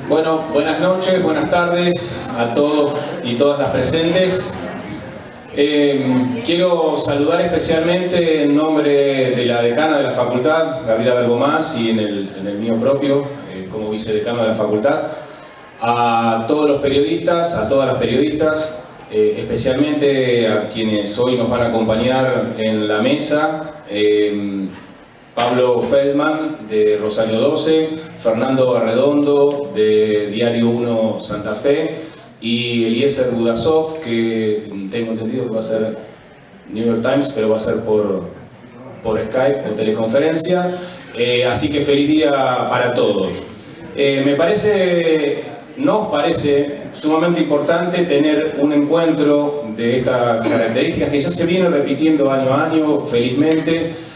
Bueno, buenas noches, buenas tardes a todos y todas las presentes. Quiero saludar especialmente en nombre de la decana de la facultad, Gabriela Bergomás, y en el mío propio, como vicedecano de la facultad, a todos los periodistas, a todas las periodistas, especialmente a quienes hoy nos van a acompañar en la mesa. Pablo Feldman, de Rosario 12, Fernando Arredondo, de Diario 1 Santa Fe, y Eliezer Budasov, que tengo entendido que va a ser New York Times, pero va a ser por Skype o teleconferencia. Así que feliz día para todos. Nos parece sumamente importante tener un encuentro de estas características que ya se viene repitiendo año a año, felizmente.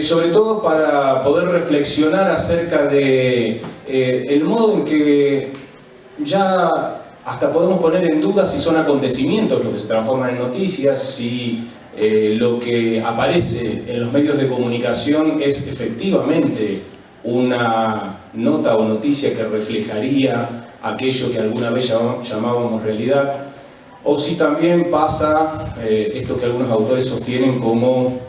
Sobre todo para poder reflexionar acerca de el modo en que ya hasta podemos poner en duda si son acontecimientos los que se transforman en noticias, si lo que aparece en los medios de comunicación es efectivamente una nota o noticia que reflejaría aquello que alguna vez llamábamos realidad, o si también pasa esto que algunos autores sostienen como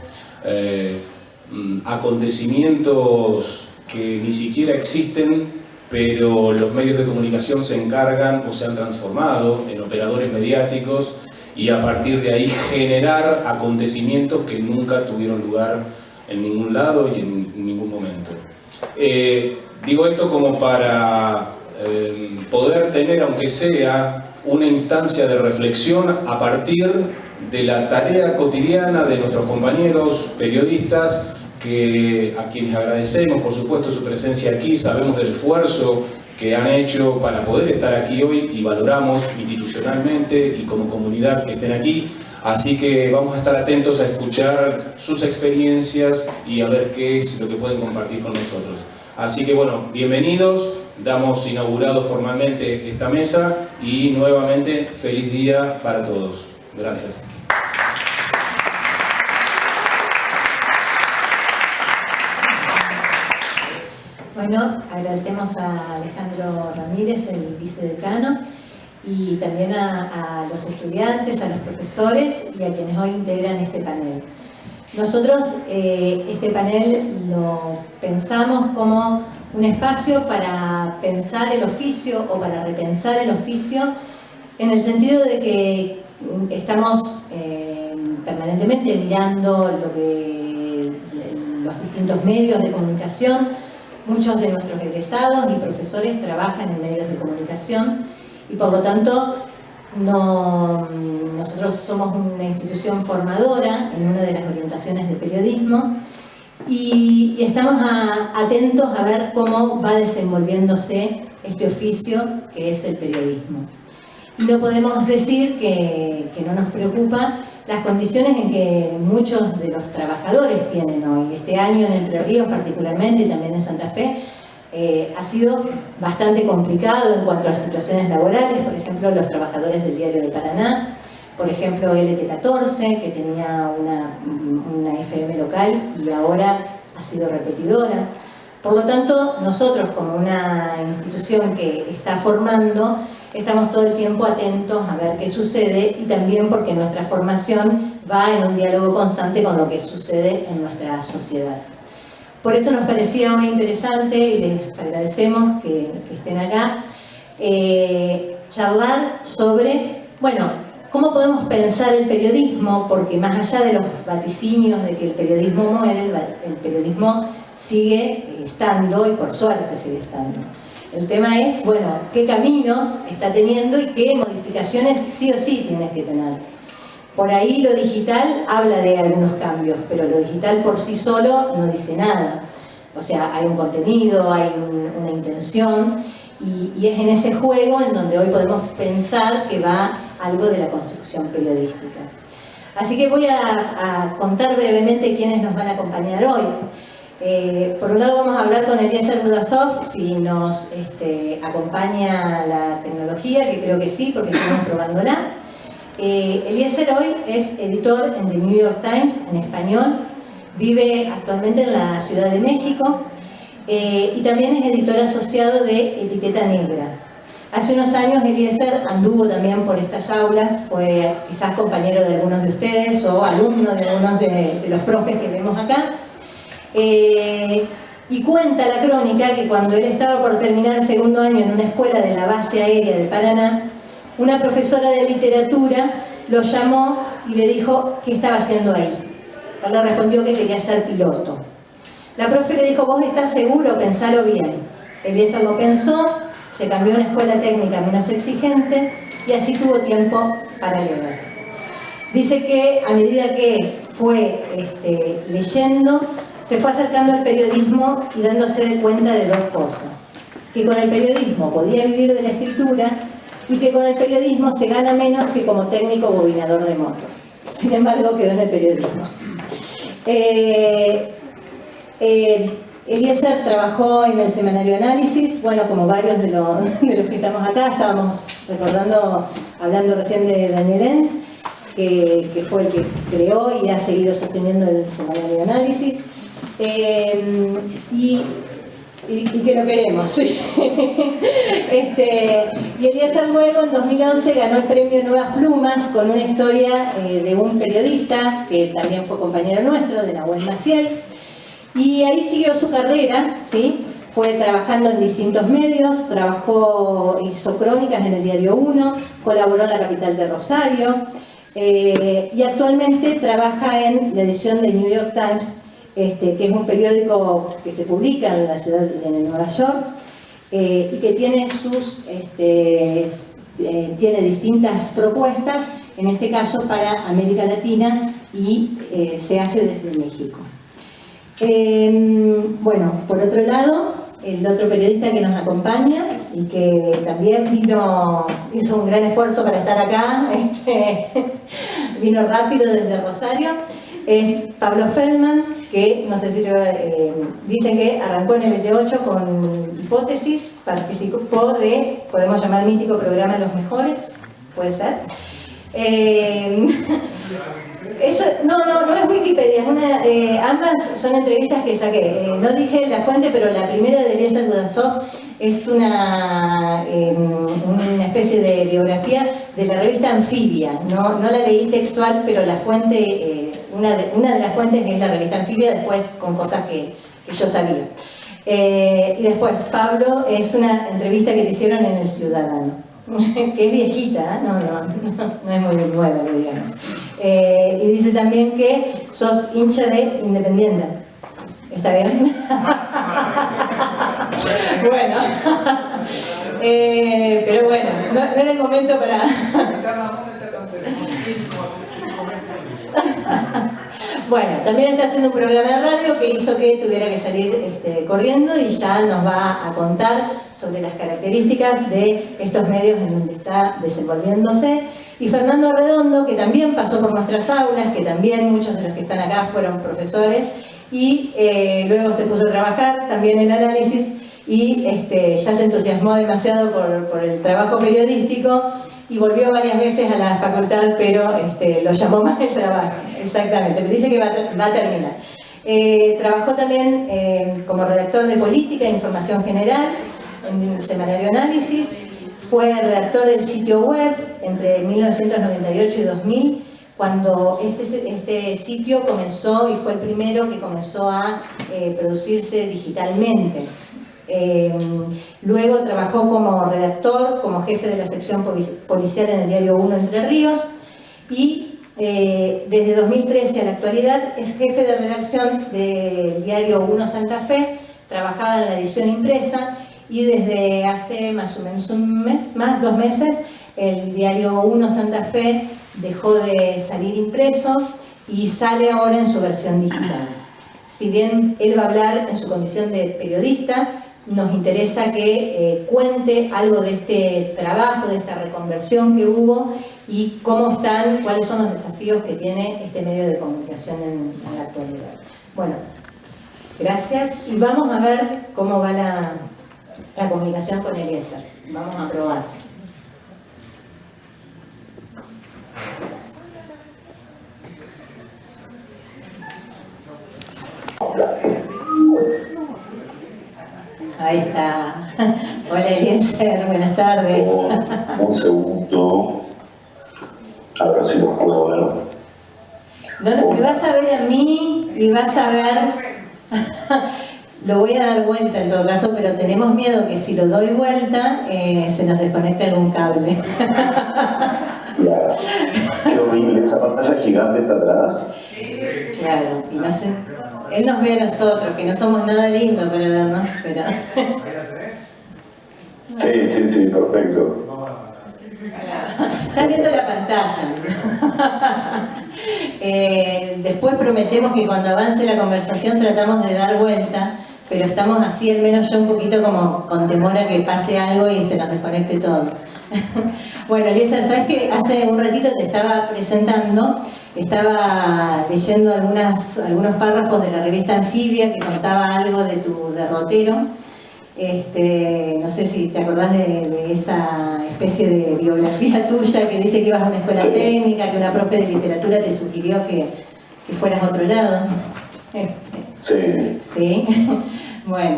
acontecimientos que ni siquiera existen, pero los medios de comunicación se encargan o se han transformado en operadores mediáticos y a partir de ahí generar acontecimientos que nunca tuvieron lugar en ningún lado y en ningún momento. Digo esto como para poder tener, aunque sea, una instancia de reflexión a partir de la tarea cotidiana de nuestros compañeros periodistas, a quienes agradecemos, por supuesto, su presencia aquí. Sabemos del esfuerzo que han hecho para poder estar aquí hoy y valoramos institucionalmente y como comunidad que estén aquí. Así que vamos a estar atentos a escuchar sus experiencias y a ver qué es lo que pueden compartir con nosotros. Así que bueno, bienvenidos, damos inaugurado formalmente esta mesa y nuevamente feliz día para todos. Gracias. Bueno, agradecemos a Alejandro Ramírez, el vicedecano, y también a los estudiantes, a los profesores y a quienes hoy integran este panel. Nosotros este panel lo pensamos como un espacio para pensar el oficio o para repensar el oficio, en el sentido de que estamos permanentemente mirando los distintos medios de comunicación. Muchos de nuestros egresados y profesores trabajan en medios de comunicación y por lo tanto nosotros somos una institución formadora en una de las orientaciones de periodismo y estamos atentos a ver cómo va desenvolviéndose este oficio que es el periodismo. No podemos decir que no nos preocupa las condiciones en que muchos de los trabajadores tienen hoy. Este año en Entre Ríos particularmente y también en Santa Fe ha sido bastante complicado en cuanto a situaciones laborales. Por ejemplo, los trabajadores del Diario de Paraná, por ejemplo LT14, que tenía una FM local y ahora ha sido repetidora. Por lo tanto, nosotros como una institución que está formando, estamos todo el tiempo atentos a ver qué sucede y también porque nuestra formación va en un diálogo constante con lo que sucede en nuestra sociedad. Por eso nos parecía muy interesante, y les agradecemos que estén acá, charlar sobre, bueno, cómo podemos pensar el periodismo, porque más allá de los vaticinios de que el periodismo muere, el periodismo sigue estando y por suerte sigue estando. El tema es, bueno, qué caminos está teniendo y qué modificaciones sí o sí tiene que tener. Por ahí lo digital habla de algunos cambios, pero lo digital por sí solo no dice nada. O sea, hay un contenido, hay una intención y es en ese juego en donde hoy podemos pensar que va algo de la construcción periodística. Así que voy a contar brevemente quiénes nos van a acompañar hoy. Por un lado vamos a hablar con Eliezer Budasov, si nos acompaña la tecnología, que creo que sí, porque estamos probándola. Eliezer hoy es editor en The New York Times en español, vive actualmente en la Ciudad de México y también es editor asociado de Etiqueta Negra. Hace unos años Eliezer anduvo también por estas aulas, fue quizás compañero de algunos de ustedes o alumno de algunos de los profes que vemos acá. Y cuenta la crónica que cuando él estaba por terminar el segundo año en una escuela de la base aérea de Paraná, una profesora de literatura lo llamó y le dijo qué estaba haciendo ahí. Él le respondió que quería ser piloto. La profe le dijo, ¿vos estás seguro? Pensalo bien. Eliezer lo pensó, se cambió a una escuela técnica menos exigente y así tuvo tiempo para leer. Dice que a medida que fue leyendo, se fue acercando al periodismo y dándose cuenta de dos cosas. Que con el periodismo podía vivir de la escritura y que con el periodismo se gana menos que como técnico bobinador de motos. Sin embargo, quedó en el periodismo. Eliezer trabajó en el semanario Análisis, bueno, como varios de los que estamos acá. Estábamos hablando recién de Daniel Enz, que fue el que creó y ha seguido sosteniendo el semanario Análisis. Y que lo queremos, sí. Y Eliezer luego, en 2011, ganó el premio Nuevas Plumas con una historia de un periodista que también fue compañero nuestro, de Nahuel Maciel. Y ahí siguió su carrera, ¿sí? Fue trabajando en distintos medios, hizo crónicas en el Diario 1, colaboró en La Capital de Rosario, y actualmente trabaja en la edición de New York Times, que es un periódico que se publica en la ciudad de Nueva York, y que tiene tiene distintas propuestas, en este caso para América Latina, y se hace desde México. Bueno, por otro lado, el otro periodista que nos acompaña y que también hizo un gran esfuerzo para estar acá, vino rápido desde Rosario, es Pablo Feldman, que no sé si dicen que arrancó en el ET8 con Hipótesis, participó podemos llamar mítico programa Los Mejores, puede ser. Eso, no es Wikipedia, ambas son entrevistas que saqué. No dije la fuente, pero la primera de Eliezer Budasov es una especie de biografía de la revista Anfibia. No la leí textual, pero la fuente, una de las fuentes es la revista Anfibia, después con cosas que yo sabía. Y después, Pablo, es una entrevista que te hicieron en El Ciudadano. Que es viejita, no es muy nueva, digamos. Y dice también que sos hincha de Independiente. ¿Está bien? Bueno. Pero bueno, no era el momento para... Bueno, también está haciendo un programa de radio que hizo que tuviera que salir corriendo y ya nos va a contar sobre las características de estos medios en donde está desenvolviéndose. Y Fernando Redondo, que también pasó por nuestras aulas, que también muchos de los que están acá fueron profesores, y luego se puso a trabajar también en Análisis y ya se entusiasmó demasiado por el trabajo periodístico y volvió varias veces a la facultad, pero lo llamó más el trabajo, exactamente, pero dice que va a terminar. Trabajó también como redactor de Política e Información General en el semanario Análisis, fue redactor del sitio web entre 1998 y 2000, cuando este sitio comenzó y fue el primero que comenzó a producirse digitalmente. Luego trabajó como redactor, como jefe de la sección policial en el Diario 1 Entre Ríos y desde 2013 a la actualidad es jefe de redacción del Diario 1 Santa Fe, trabajaba en la edición impresa y desde hace más o menos dos meses, el Diario 1 Santa Fe dejó de salir impreso y sale ahora en su versión digital. Si bien él va a hablar en su condición de periodista, nos interesa que cuente algo de este trabajo, de esta reconversión que hubo y cuáles son los desafíos que tiene este medio de comunicación en la actualidad. Bueno, gracias y vamos a ver cómo va la comunicación con Eliezer. Vamos a probar. Ahí está. Hola Eliezer, buenas tardes. Un segundo. A ver si lo puedo ver. No, me vas a ver a mí y vas a ver... Lo voy a dar vuelta en todo caso, pero tenemos miedo que si lo doy vuelta se nos desconecte algún cable. Claro. Qué horrible, esa pantalla gigante está atrás. Claro, y no sé... Él nos ve a nosotros, que no somos nada lindos para vernos, pero... Sí, perfecto. Estás viendo la pantalla. Después prometemos que cuando avance la conversación tratamos de dar vuelta, pero estamos así, al menos yo un poquito como con temor a que pase algo y se nos desconecte todo. Bueno, Eliezer, ¿sabes que hace un ratito te estaba presentando? Estaba leyendo algunos párrafos de la revista Anfibia que contaba algo de tu derrotero. No sé si te acordás de esa especie de biografía tuya que dice que ibas a una escuela técnica, que una profe de literatura te sugirió que fueras a otro lado. Sí. Sí. Bueno,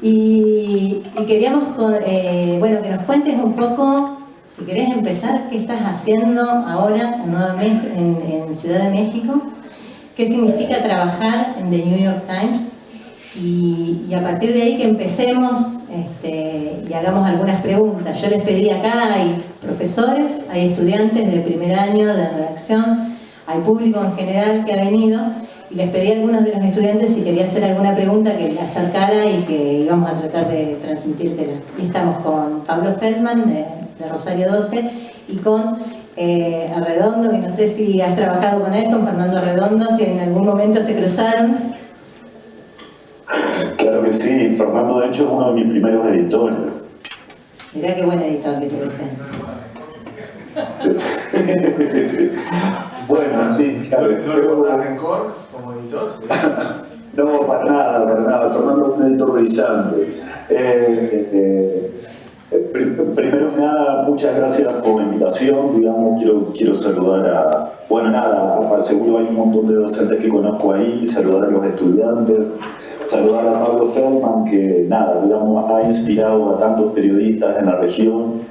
y queríamos que nos cuentes un poco, si querés empezar, qué estás haciendo ahora en Ciudad de México, qué significa trabajar en The New York Times. Y a partir de ahí que empecemos y hagamos algunas preguntas. Yo les pedí acá, hay profesores, hay estudiantes del primer año de redacción, hay público en general que ha venido, y les pedí a algunos de los estudiantes si quería hacer alguna pregunta que le acercara y que íbamos a tratar de transmitírtela. Y estamos con Pablo Feldman de Rosario 12 y con Arredondo, que no sé si has trabajado con él, con Fernando Arredondo, si en algún momento se cruzaron. Claro que sí, Fernando de hecho es uno de mis primeros editores. Mirá qué buen editor que tuviste. Bueno, sí, claro. ¿No le guarda rencor como editor? ¿Sí? No, para nada. Fernando es un editor brillante. Primero que nada, muchas gracias por la invitación. Digamos, quiero saludar seguro hay un montón de docentes que conozco ahí, saludar a los estudiantes, saludar a Pablo Feldman, que ha inspirado a tantos periodistas en la región,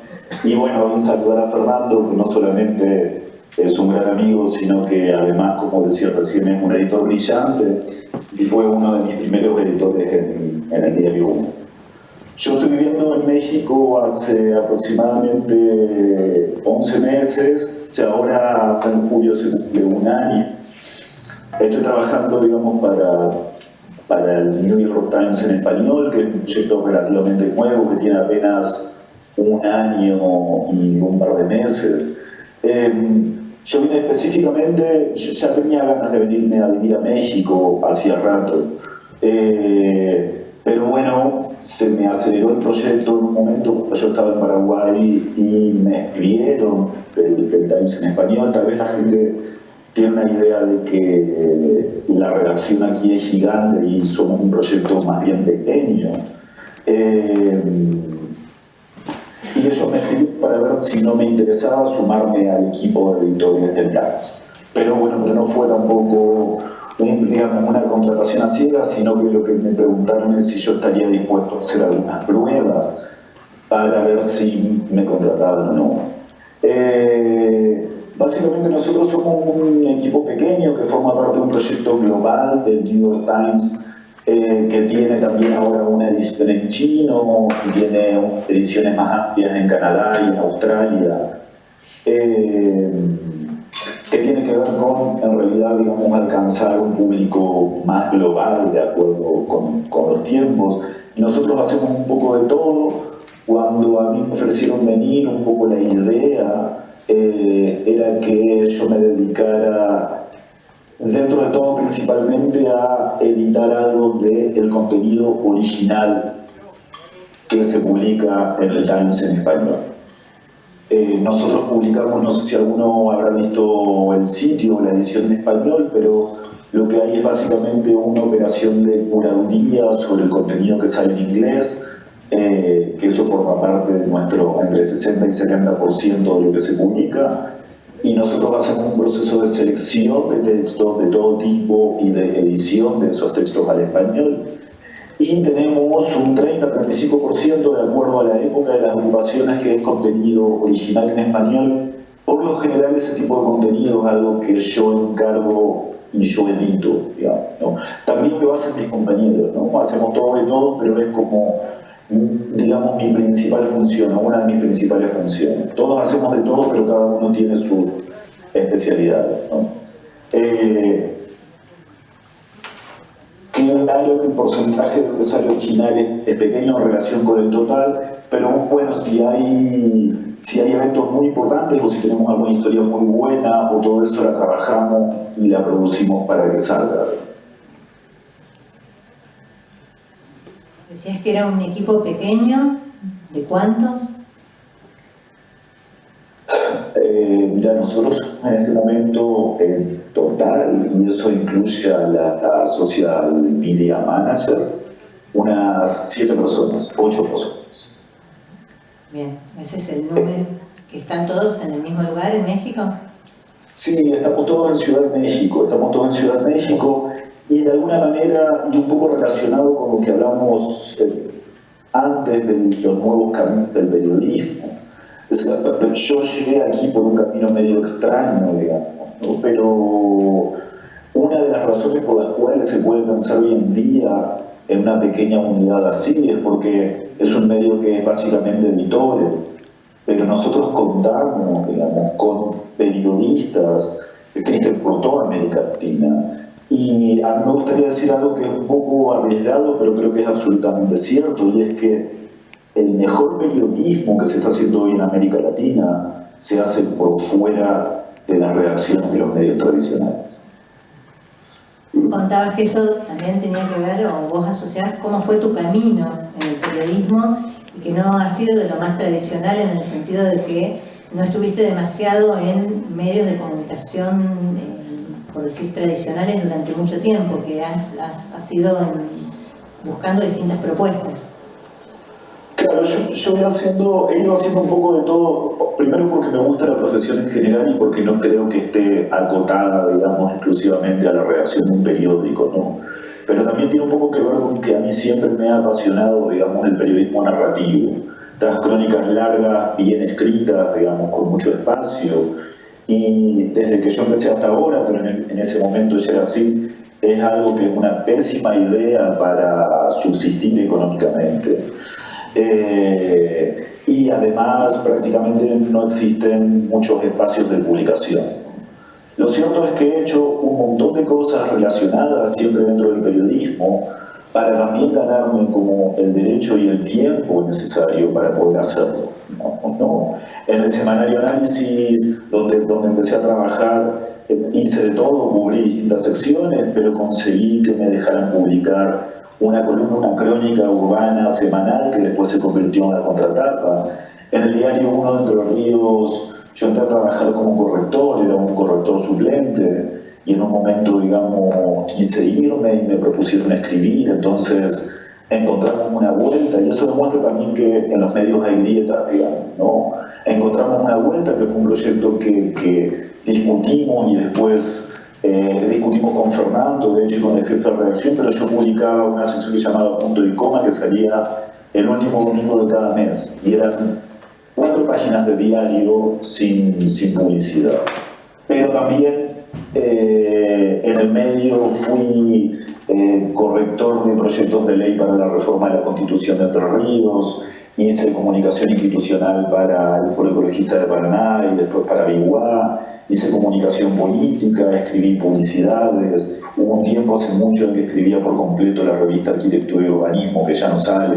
y bueno, saludar a Fernando, que no solamente es un gran amigo, sino que además, como decía recién, es un editor brillante y fue uno de mis primeros editores en el Diario 1. Yo estoy viviendo en México hace aproximadamente 11 meses, ahora en julio se cumple un año. Estoy trabajando, digamos, para el New York Times en español, que es un proyecto relativamente nuevo, que tiene apenas un año y un par de meses. Yo vine específicamente, yo ya tenía ganas de venirme a vivir a México hacía rato, pero bueno, se me aceleró el proyecto en un momento cuando yo estaba en Paraguay y me escribieron del Times en español. Tal vez la gente tiene una idea de que la redacción aquí es gigante y somos un proyecto más bien pequeño. Y ellos me escribieron para ver si no me interesaba sumarme al equipo de editores del Times. Pero no fue tampoco una contratación a ciegas, sino que lo que me preguntaron es si yo estaría dispuesto a hacer algunas pruebas para ver si me contrataban o no. Básicamente nosotros somos un equipo pequeño que forma parte de un proyecto global del New York Times, que tiene también ahora una edición en chino, y tiene ediciones más amplias en Canadá y en Australia, que tiene que ver con, en realidad, digamos, alcanzar un público más global de acuerdo con los tiempos. Y nosotros hacemos un poco de todo. Cuando a mí me ofrecieron venir, un poco la idea era que yo me dedicara, dentro de todo, principalmente a editar algo del contenido original que se publica en el Times en español. Nosotros publicamos, no sé si alguno habrá visto el sitio o la edición en español, pero lo que hay es básicamente una operación de curaduría sobre el contenido que sale en inglés, que eso forma parte de nuestro entre 60 y 70% de lo que se publica, y nosotros hacemos un proceso de selección de textos de todo tipo y de edición de esos textos al español. y tenemos un 30-35% de acuerdo a la época de las agrupaciones que es contenido original en español. Por lo general ese tipo de contenido es algo que yo encargo y yo edito, digamos, ¿no? También lo hacen mis compañeros, ¿no? Hacemos todo de todo, pero es como, digamos, mi principal función, una de mis principales funciones. Todos hacemos de todo, pero cada uno tiene sus especialidades, ¿no? Claro que el porcentaje de lo que sale original es pequeño en relación con el total, pero bueno, si hay eventos muy importantes o si tenemos alguna historia muy buena o todo eso la trabajamos y la producimos para que salga. Decías que era un equipo pequeño, ¿de cuántos? Mira, nosotros en este momento en total, y eso incluye a la social media manager, unas 7 personas, 8 personas. Bien, ese es el número. ¿Que están todos en el mismo lugar en México? Sí, estamos todos en Ciudad de México, y de alguna manera, y un poco relacionado con lo que hablamos antes de los nuevos caminos del periodismo. Yo llegué aquí por un camino medio extraño, digamos, ¿no? Pero una de las razones por las cuales se puede pensar hoy en día en una pequeña unidad así es porque es un medio que es básicamente editorial, pero nosotros contamos, digamos, con periodistas que existen por toda América Latina. Y a mí me gustaría decir algo que es un poco arriesgado, pero creo que es absolutamente cierto, y es que el mejor periodismo que se está haciendo hoy en América Latina se hace por fuera de las redacciones de los medios tradicionales. Contabas que eso también tenía que ver, o vos asociás, cómo fue tu camino en el periodismo y que no ha sido de lo más tradicional en el sentido de que no estuviste demasiado en medios de comunicación, por decir, tradicionales durante mucho tiempo, que has ido buscando distintas propuestas. Claro, yo he ido haciendo un poco de todo, primero porque me gusta la profesión en general y porque no creo que esté acotada, digamos, exclusivamente a la redacción de un periódico, ¿no? Pero también tiene un poco que ver con que a mí siempre me ha apasionado, digamos, el periodismo narrativo. Estas crónicas largas, bien escritas, digamos, con mucho espacio. Y desde que yo empecé hasta ahora, pero en ese momento ya era así, es algo que es una pésima idea para subsistir económicamente. Y además prácticamente no existen muchos espacios de publicación. Lo cierto es que he hecho un montón de cosas relacionadas siempre dentro del periodismo para también ganarme como el derecho y el tiempo necesario para poder hacerlo, ¿no? En el semanario Análisis, donde empecé a trabajar, hice de todo, cubrí distintas secciones, pero conseguí que me dejaran publicar una columna, una crónica urbana semanal que después se convirtió en la contratapa. En el diario Uno de Entre Ríos yo entré a trabajar como corrector, era un corrector suplente, y en un momento, digamos, quise irme y me propusieron escribir, entonces encontramos una vuelta, y eso demuestra también que en los medios hay grietas, digamos, ¿no? Encontramos una vuelta que fue un proyecto que discutimos y después discutimos con Fernando, de hecho, con el jefe de redacción, pero yo publicaba una sección que se llamaba Punto y Coma, que salía el último domingo de cada mes, y eran 4 páginas de diario sin publicidad. Pero también en el medio fui corrector de proyectos de ley para la reforma de la Constitución de Entre Ríos, hice comunicación institucional para el Foro Ecologista de Paraná y después para Biguá, hice comunicación política, escribí publicidades. Hubo un tiempo, hace mucho, en que escribía por completo la revista Arquitectura y Urbanismo, que ya no sale,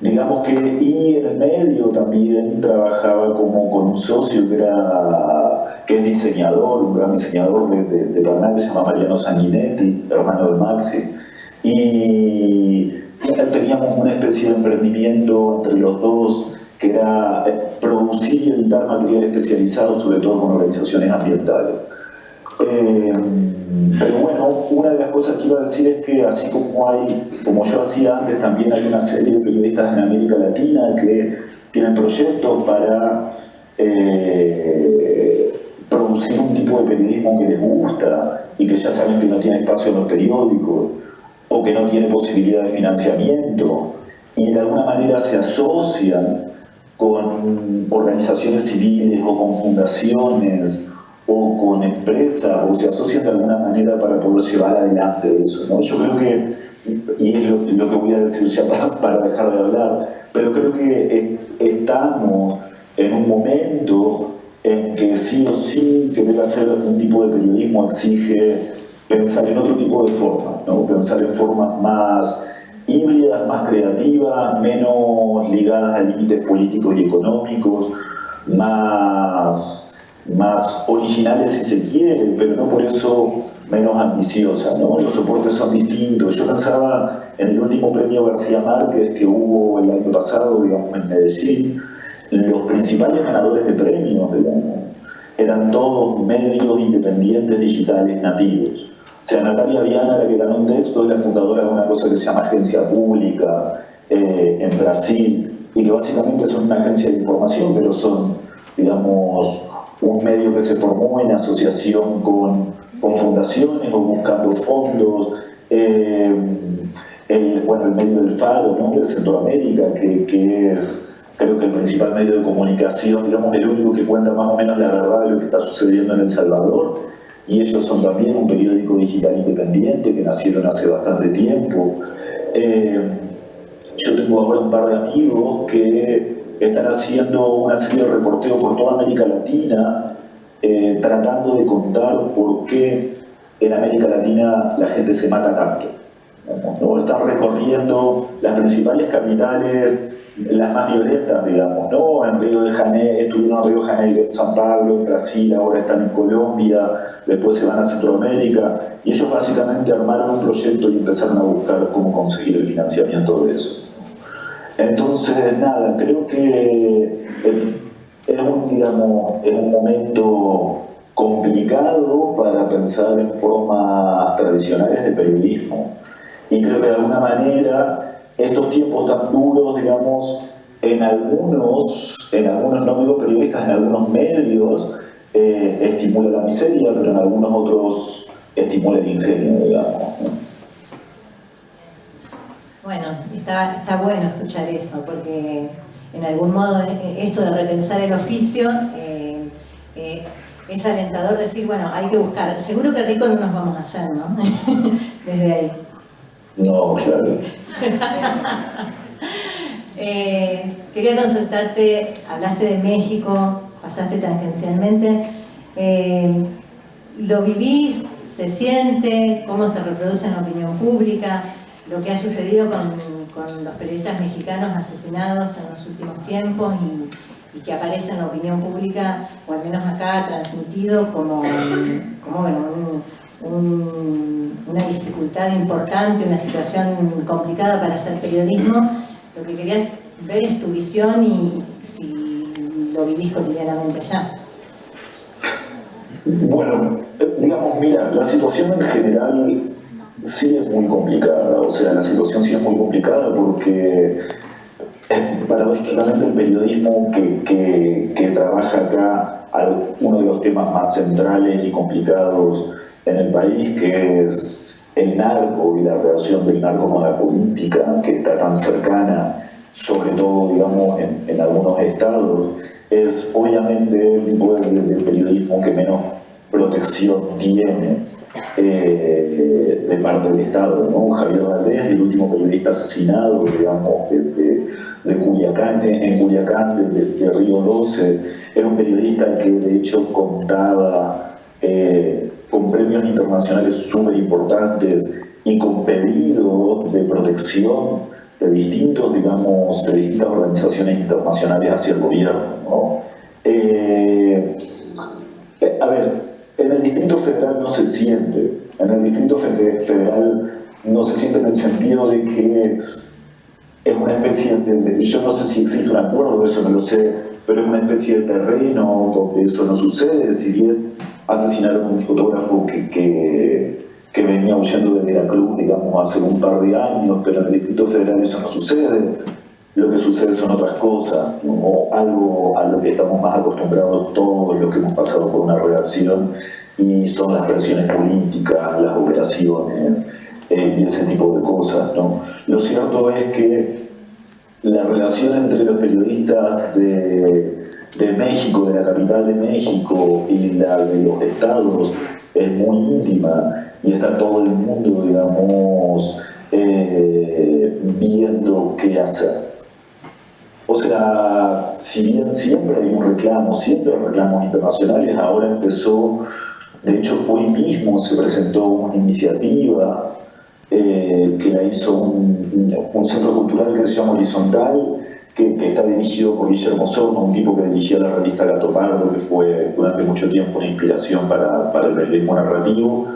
digamos que, y en el medio también trabajaba como con un socio que es diseñador, un gran diseñador de Paraná, que se llama Mariano Sanguinetti, hermano de Maxi, y teníamos una especie de emprendimiento entre los dos que era producir y editar material especializado, sobre todo con organizaciones ambientales. Pero bueno, una de las cosas que iba a decir es que así como yo hacía antes, también hay una serie de periodistas en América Latina que tienen proyectos para producir producir un tipo de periodismo que les gusta y que ya saben que no tiene espacio en los periódicos o que no tiene posibilidad de financiamiento y de alguna manera se asocian con organizaciones civiles o con fundaciones o con empresas o se asocian de alguna manera para poder llevar adelante eso, ¿no? Yo creo que, y es lo que voy a decir ya para dejar de hablar, pero creo que estamos en un momento en que sí o sí querer hacer un tipo de periodismo exige pensar en otro tipo de formas, ¿no? Pensar en formas más híbridas, más creativas, menos ligadas a límites políticos y económicos, más originales si se quiere, pero no por eso menos ambiciosas, ¿no? Los soportes son distintos. Yo pensaba en el último premio García Márquez que hubo el año pasado, digamos, en Medellín, los principales ganadores de premios, digamos, eran todos medios independientes digitales nativos. O sea, Natalia Viana, la que ganó un texto, es la fundadora de una cosa que se llama Agencia Pública en Brasil, y que básicamente son una agencia de información, pero son, digamos, un medio que se formó en asociación con fundaciones o buscando fondos. El medio del Faro, ¿no?, de Centroamérica, que es, creo que el principal medio de comunicación, digamos, el único que cuenta más o menos la verdad de lo que está sucediendo en El Salvador. Y ellos son también un periódico digital independiente que nacieron hace bastante tiempo. Yo tengo ahora un par de amigos que están haciendo una serie de reporteo por toda América Latina, tratando de contar por qué en América Latina la gente se mata tanto, ¿no? Están recorriendo las principales capitales, las más violentas, digamos, ¿no? En Río de Janeiro, estuvieron en Río de Janeiro, en San Pablo, en Brasil, ahora están en Colombia, después se van a Centroamérica, y ellos básicamente armaron un proyecto y empezaron a buscar cómo conseguir el financiamiento de eso. Entonces, nada, creo que es un momento complicado para pensar en formas tradicionales de periodismo, y creo que de alguna manera estos tiempos tan duros, digamos, en algunos no digo periodistas, en algunos medios estimula la miseria, pero en algunos otros estimula el ingenio, digamos, ¿no? Bueno, está bueno escuchar eso, porque en algún modo esto de repensar el oficio es alentador decir, bueno, hay que buscar. Seguro que rico no nos vamos a hacer, ¿no? Desde ahí. No, claro. Quería consultarte, hablaste de México, pasaste tangencialmente, ¿lo vivís? ¿Se siente? ¿Cómo se reproduce en la opinión pública? Lo que ha sucedido con los periodistas mexicanos asesinados en los últimos tiempos y que aparece en la opinión pública, o al menos acá transmitido como bueno, una dificultad importante, una situación complicada para hacer periodismo. Lo que querías ver es tu visión y si lo vivís cotidianamente allá. Bueno, digamos, mira, la situación en general sí es muy complicada, o sea, la situación sí es muy complicada porque paradójicamente el periodismo que trabaja acá uno de los temas más centrales y complicados en el país, que es el narco y la relación del narco con la política, que está tan cercana, sobre todo, digamos, en algunos estados, es obviamente el tipo de periodismo que menos protección tiene de parte del Estado, ¿no? Javier Valdés, el último periodista asesinado, digamos, de Culiacán, en Culiacán, de Río 12, era un periodista que de hecho contaba con premios internacionales súper importantes y con pedidos de protección de distintas organizaciones internacionales hacia el gobierno, ¿no? A ver, en el Distrito Federal no se siente. En el Distrito Federal no se siente en el sentido de que es una especie de... Yo no sé si existe un acuerdo, eso no lo sé, pero es una especie de terreno donde eso no sucede. Si bien asesinaron a un fotógrafo que venía huyendo de Veracruz, digamos, hace un par de años, pero en el Distrito Federal eso no sucede. lo que sucede son otras cosas, ¿no? O algo a lo que estamos más acostumbrados todos los que hemos pasado por una relación, y son las presiones políticas, las operaciones y ese tipo de cosas, ¿no? Lo cierto es que la relación entre los periodistas de México, de la capital de México, y la de los estados es muy íntima, y está todo el mundo, digamos, viendo qué hacer. O sea, si bien siempre hay un reclamo, siempre hay reclamos internacionales, ahora empezó, de hecho hoy mismo se presentó una iniciativa que la hizo un centro cultural que se llama Horizontal, que está dirigido por Guillermo Sorno, un tipo que dirigía la revista Gato Pardo, que fue durante mucho tiempo una inspiración para el periodismo narrativo,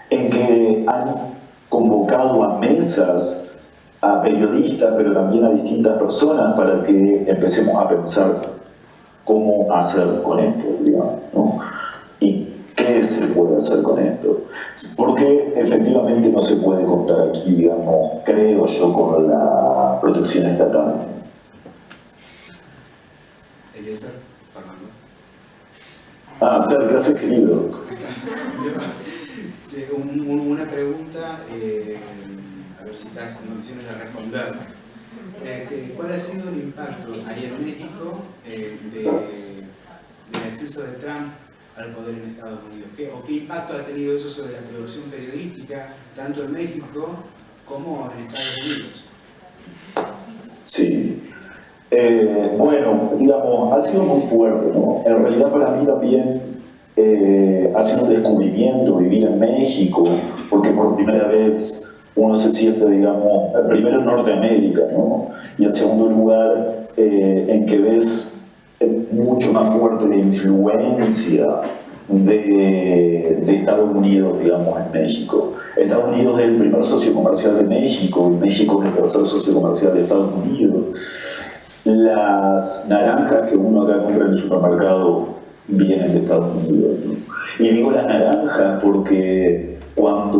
en que han convocado a mesas a periodistas, pero también a distintas personas, para que empecemos a pensar cómo hacer con esto, digamos, ¿no? Y qué se puede hacer con esto. Porque efectivamente no se puede contar aquí, digamos, creo yo, con la protección estatal. Eliezer, Fernando. Fer, gracias, querido. Sí, una pregunta, a ver si estás en condiciones de responder. ¿Cuál ha sido el impacto ahí en México del acceso de Trump al poder en Estados Unidos? ¿Qué impacto ha tenido eso sobre la producción periodística, tanto en México como en Estados Unidos? Sí. Bueno, digamos, ha sido muy fuerte, ¿no? En realidad para mí también ha sido un descubrimiento vivir en México, porque por primera vez uno se siente, digamos, primero en Norteamérica, ¿no? Y en segundo lugar, en que ves mucho más fuerte la influencia de Estados Unidos, digamos, en México. Estados Unidos es el primer socio comercial de México, y México es el tercer socio comercial de Estados Unidos. Las naranjas que uno acá compra en el supermercado vienen de Estados Unidos, ¿no? Y digo las naranjas porque cuando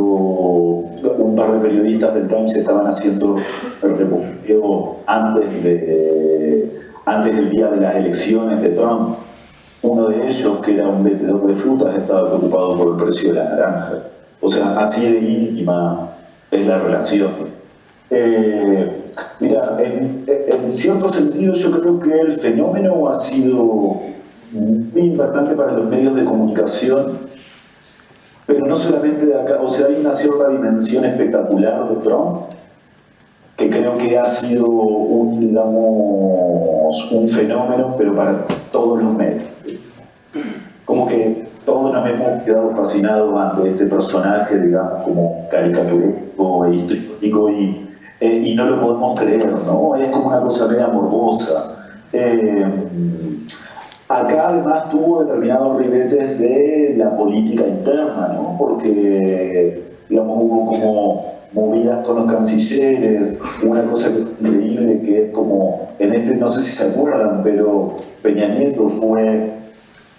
un par de periodistas del Times estaban haciendo el reporteo antes del día de las elecciones de Trump, uno de ellos, que era un vendedor de frutas, estaba preocupado por el precio de la naranja. O sea, así de íntima es la relación. Mira, en cierto sentido yo creo que el fenómeno ha sido muy importante para los medios de comunicación, pero no solamente de acá. O sea, hay una cierta dimensión espectacular de Trump que creo que ha sido un fenómeno, pero para todos los medios. Como que todos nos hemos quedado fascinados ante este personaje, digamos, como caricaturesco e histórico, y no lo podemos creer, ¿no? Es como una cosa media morbosa. Acá además tuvo determinados ribetes de la política interna, ¿no? Porque, digamos, hubo como movidas con los cancilleres, una cosa increíble que es como, no sé si se acuerdan, pero Peña Nieto fue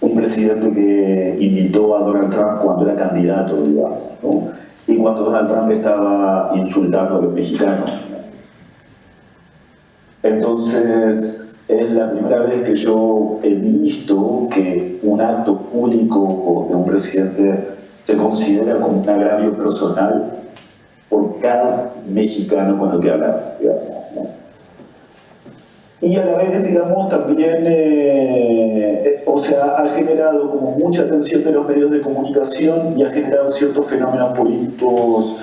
un presidente que invitó a Donald Trump cuando era candidato, digamos, ¿no? Y cuando Donald Trump estaba insultando a los mexicanos, ¿no? Entonces, es la primera vez que yo he visto que un acto público de un presidente se considera como un agravio personal por cada mexicano con el que habla, digamos, ¿no? Y a la vez, digamos, también, o sea, ha generado como mucha atención de los medios de comunicación y ha generado ciertos fenómenos políticos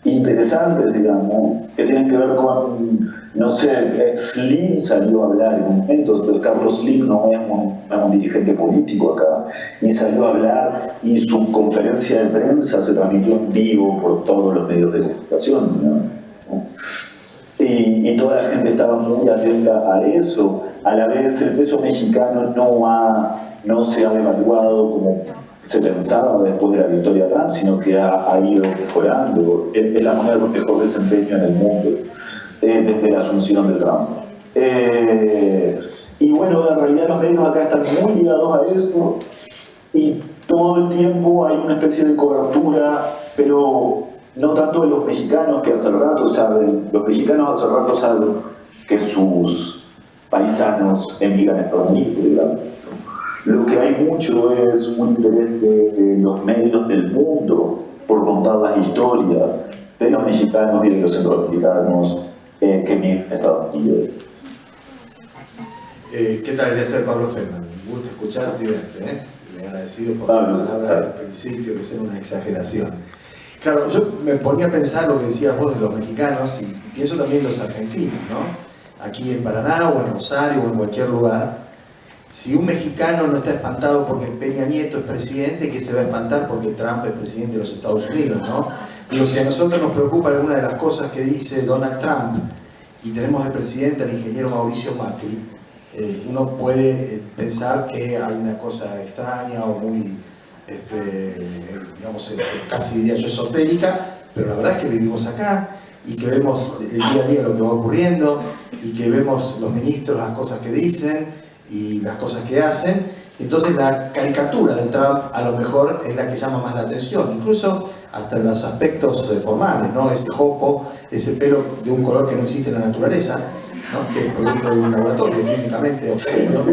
interesantes, digamos, que tienen que ver con, no sé, Slim salió a hablar en un momento, pero Carlos Slim no es un dirigente político acá, y salió a hablar, y su conferencia de prensa se transmitió en vivo por todos los medios de comunicación, ¿no? Y toda la gente estaba muy atenta a eso. A la vez el peso mexicano no se ha devaluado como se pensaba después de la victoria de Trump, sino que ha ido mejorando. Es la moneda con mejor desempeño en el mundo desde la asunción de Trump. Y bueno, en realidad los medios acá están muy ligados a eso, y todo el tiempo hay una especie de cobertura, pero no tanto de los mexicanos, que hace rato saben, los mexicanos hace rato saben que sus paisanos emigran a Estados Unidos, digamos. Lo que hay mucho es un interés de los medios del mundo por contar las historias de los mexicanos y de los centroamericanos que emigran a Estados Unidos. ¿Qué tal? Yo soy Pablo Feldman. Un gusto escucharte y verte, Y agradecido por las palabras del principio, que son una exageración. Claro, yo me ponía a pensar lo que decías vos de los mexicanos y pienso también los argentinos, ¿no? Aquí en Paraná o en Rosario o en cualquier lugar. Si un mexicano no está espantado porque Peña Nieto es presidente, ¿qué se va a espantar porque Trump es presidente de los Estados Unidos, ¿no? Digo, si a nosotros nos preocupa alguna de las cosas que dice Donald Trump y tenemos de presidente al ingeniero Mauricio Macri, uno puede pensar que hay una cosa extraña o muy, digamos, casi diría yo esotérica, pero la verdad es que vivimos acá y que vemos el día a día lo que va ocurriendo y que vemos los ministros, las cosas que dicen y las cosas que hacen. Entonces la caricatura de Trump a lo mejor es la que llama más la atención, incluso hasta en los aspectos formales, ¿no? Ese jopo, ese pelo de un color que no existe en la naturaleza, ¿no? Que es producto de un laboratorio químicamente obtenido,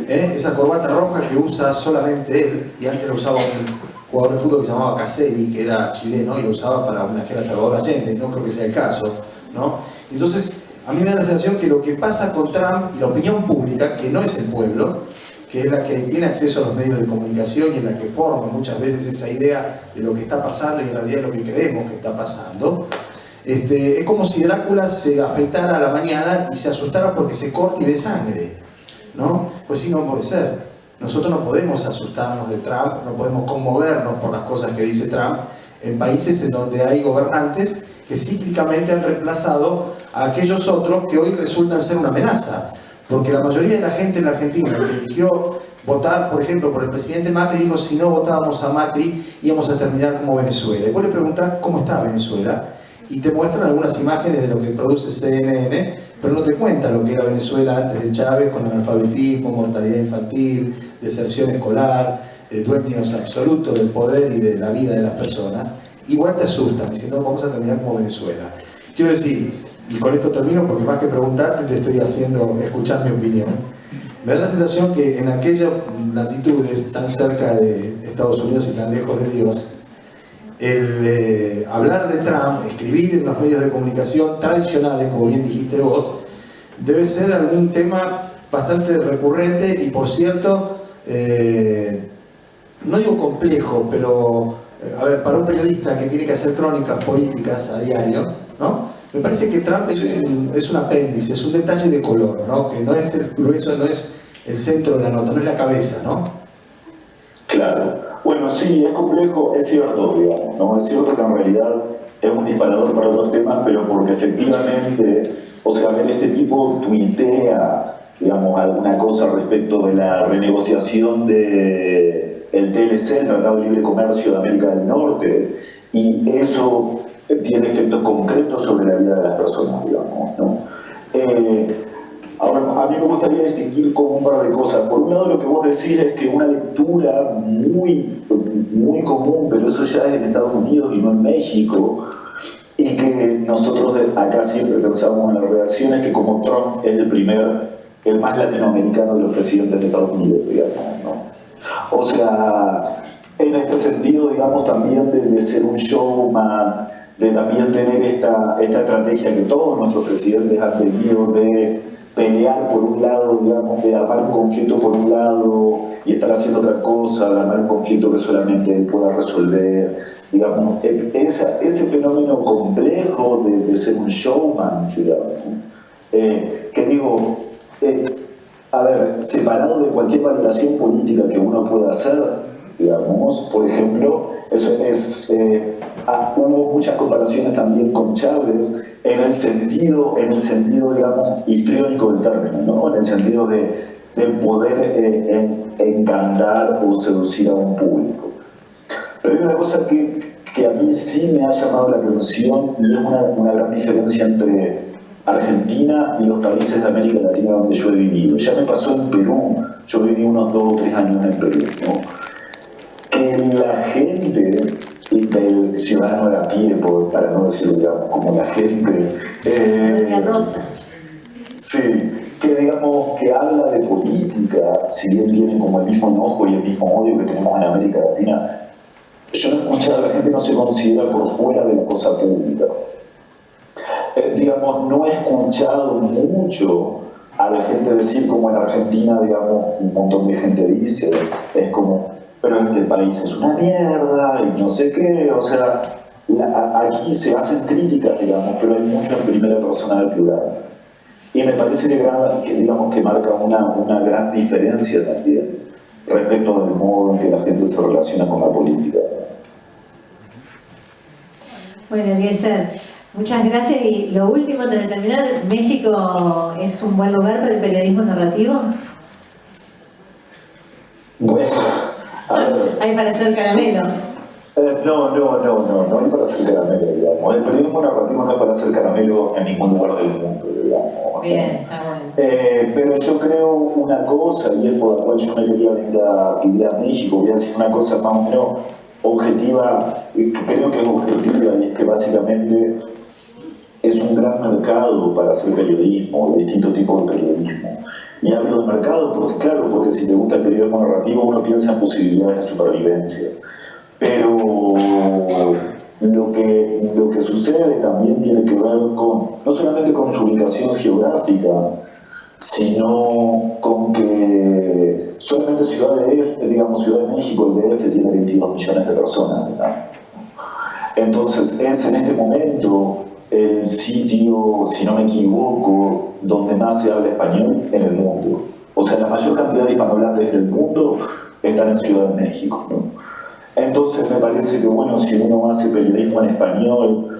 esa corbata roja que usa solamente él, y antes lo usaba un jugador de fútbol que se llamaba Caselli, que era chileno, y lo usaba para homenajear a Salvador Allende, no creo que sea el caso, ¿no? Entonces, a mí me da la sensación que lo que pasa con Trump y la opinión pública, que no es el pueblo, que es la que tiene acceso a los medios de comunicación y en la que forma muchas veces esa idea de lo que está pasando y en realidad lo que creemos que está pasando, es como si Drácula se afeitara a la mañana y se asustara porque se corta y ve sangre, ¿no? Pues sí, no puede ser. Nosotros no podemos asustarnos de Trump, no podemos conmovernos por las cosas que dice Trump en países en donde hay gobernantes que cíclicamente han reemplazado a aquellos otros que hoy resultan ser una amenaza. Porque la mayoría de la gente en la Argentina que eligió votar, por ejemplo, por el presidente Macri, dijo si no votábamos a Macri íbamos a terminar como Venezuela. Y vos le preguntás cómo está Venezuela y te muestran algunas imágenes de lo que produce CNN, pero no te cuentan lo que era Venezuela antes de Chávez, con analfabetismo, mortalidad infantil, deserción escolar, dueños absolutos del poder y de la vida de las personas. Igual te asustan, diciendo vamos a terminar como Venezuela. Quiero decir, y con esto termino porque más que preguntarte te estoy haciendo escuchar mi opinión. Me da la sensación que en aquellas latitudes tan cerca de Estados Unidos y tan lejos de Dios, el hablar de Trump, escribir en los medios de comunicación tradicionales, como bien dijiste vos, debe ser algún tema bastante recurrente y, por cierto, no digo complejo, pero a ver, para un periodista que tiene que hacer crónicas políticas a diario, ¿no? Me parece que Trump es un apéndice, es un detalle de color, ¿no? Que no es el grueso, no es el centro de la nota, no es la cabeza, ¿no? Claro. Bueno, sí, es complejo, es cierto, digamos, ¿no? Es cierto que en realidad es un disparador para otros temas, pero porque efectivamente, o sea, este tipo tuitea, digamos, alguna cosa respecto de la renegociación de el TLC, el Tratado de Libre Comercio de América del Norte, y eso tiene efectos concretos sobre la vida de las personas, digamos, ¿no? Ahora, a mí me gustaría distinguir como un par de cosas. Por un lado, lo que vos decís es que una lectura muy común, pero eso ya es en Estados Unidos y no en México, y que nosotros acá siempre pensamos en las reacciones que como Trump es el más latinoamericano de los presidentes de Estados Unidos, digamos, ¿no? O sea, en este sentido, digamos, también de ser un showman, de también tener esta estrategia que todos nuestros presidentes han tenido de pelear por un lado, digamos, de armar un conflicto por un lado y estar haciendo otra cosa, de armar un conflicto que solamente él pueda resolver, digamos, ese fenómeno complejo de ser un showman, digamos, que digo, a ver, separado de cualquier valoración política que uno pueda hacer, digamos, por ejemplo, eso es, hubo muchas comparaciones también con Chávez en el sentido, digamos, histriónico del término, ¿no? En el sentido de poder encantar o seducir a un público. Pero hay una cosa que a mí sí me ha llamado la atención y es una gran diferencia entre Argentina y los países de América Latina donde yo he vivido. Ya me pasó en Perú, yo viví unos 2 o 3 años en Perú, ¿no? Que la gente del ciudadano de a pie, para no decirlo, digamos, como la gente La rosa. Sí, que digamos que habla de política, si bien tienen como el mismo enojo y el mismo odio que tenemos en América Latina. Yo no he escuchado, la gente no se considera por fuera de la cosa pública. Digamos, no he escuchado mucho a la gente decir, como en Argentina, digamos, un montón de gente dice, es como, pero este país es una mierda y no sé qué, o sea, aquí se hacen críticas, digamos, pero hay mucho en primera persona del plural. Y me parece que digamos, que marca una gran diferencia también respecto del modo en que la gente se relaciona con la política. Bueno, Eliezer, muchas gracias. Y lo último, antes de terminar, ¿México es un buen lugar para el periodismo narrativo? Bueno, a ver. Hay para hacer caramelo. No hay para hacer caramelo, digamos. El periodismo narrativo no es para hacer caramelo en ningún lugar del mundo, digamos. Bien, está bueno. Pero yo creo una cosa, y es por la cual yo me quería venir a México, voy a decir una cosa más o menos objetiva, que creo que es objetiva, y es que básicamente es un gran mercado para hacer periodismo, de distintos tipos de periodismo. Y hablo de mercado porque, claro, porque si te gusta el periodismo narrativo, uno piensa en posibilidades de supervivencia. Pero lo que sucede también tiene que ver con, no solamente con su ubicación geográfica, sino con que solamente Ciudad de México, el DF, tiene 22 millones de personas, ¿verdad? Entonces es en este momento el sitio, si no me equivoco, donde más se habla español en el mundo. O sea, la mayor cantidad de hispanohablantes del mundo están en Ciudad de México, ¿no? Entonces me parece que, bueno, si uno hace periodismo en español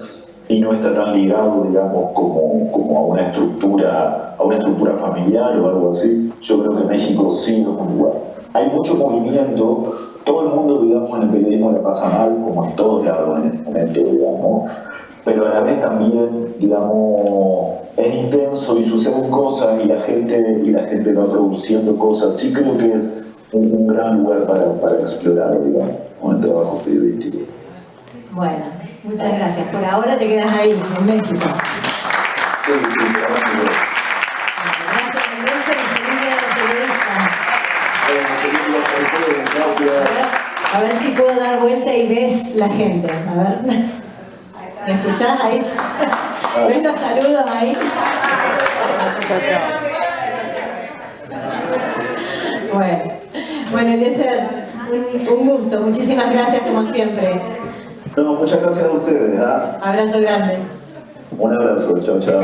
y no está tan ligado, digamos, como a una estructura familiar o algo así, yo creo que México sí es un lugar. Hay mucho movimiento, todo el mundo, digamos, en el periodismo le pasa mal, como en todos lados en este momento, digamos, pero a la vez también, digamos, es intenso y suceden cosas y la gente va produciendo cosas. Sí creo que es un gran lugar para explorar, digamos, con el trabajo periodístico. Bueno, muchas gracias. Por ahora te quedas ahí, en México. Sí, Gracias, Eliezer, periodista. A ver si puedo dar vuelta y ves la gente. A ver. ¿Me escuchás ahí? ¿Ves los saludos ahí? Bueno, Eliezer, un gusto. Muchísimas gracias como siempre. No, muchas gracias a ustedes, ¿verdad? Abrazo grande. Un abrazo, chao, chao.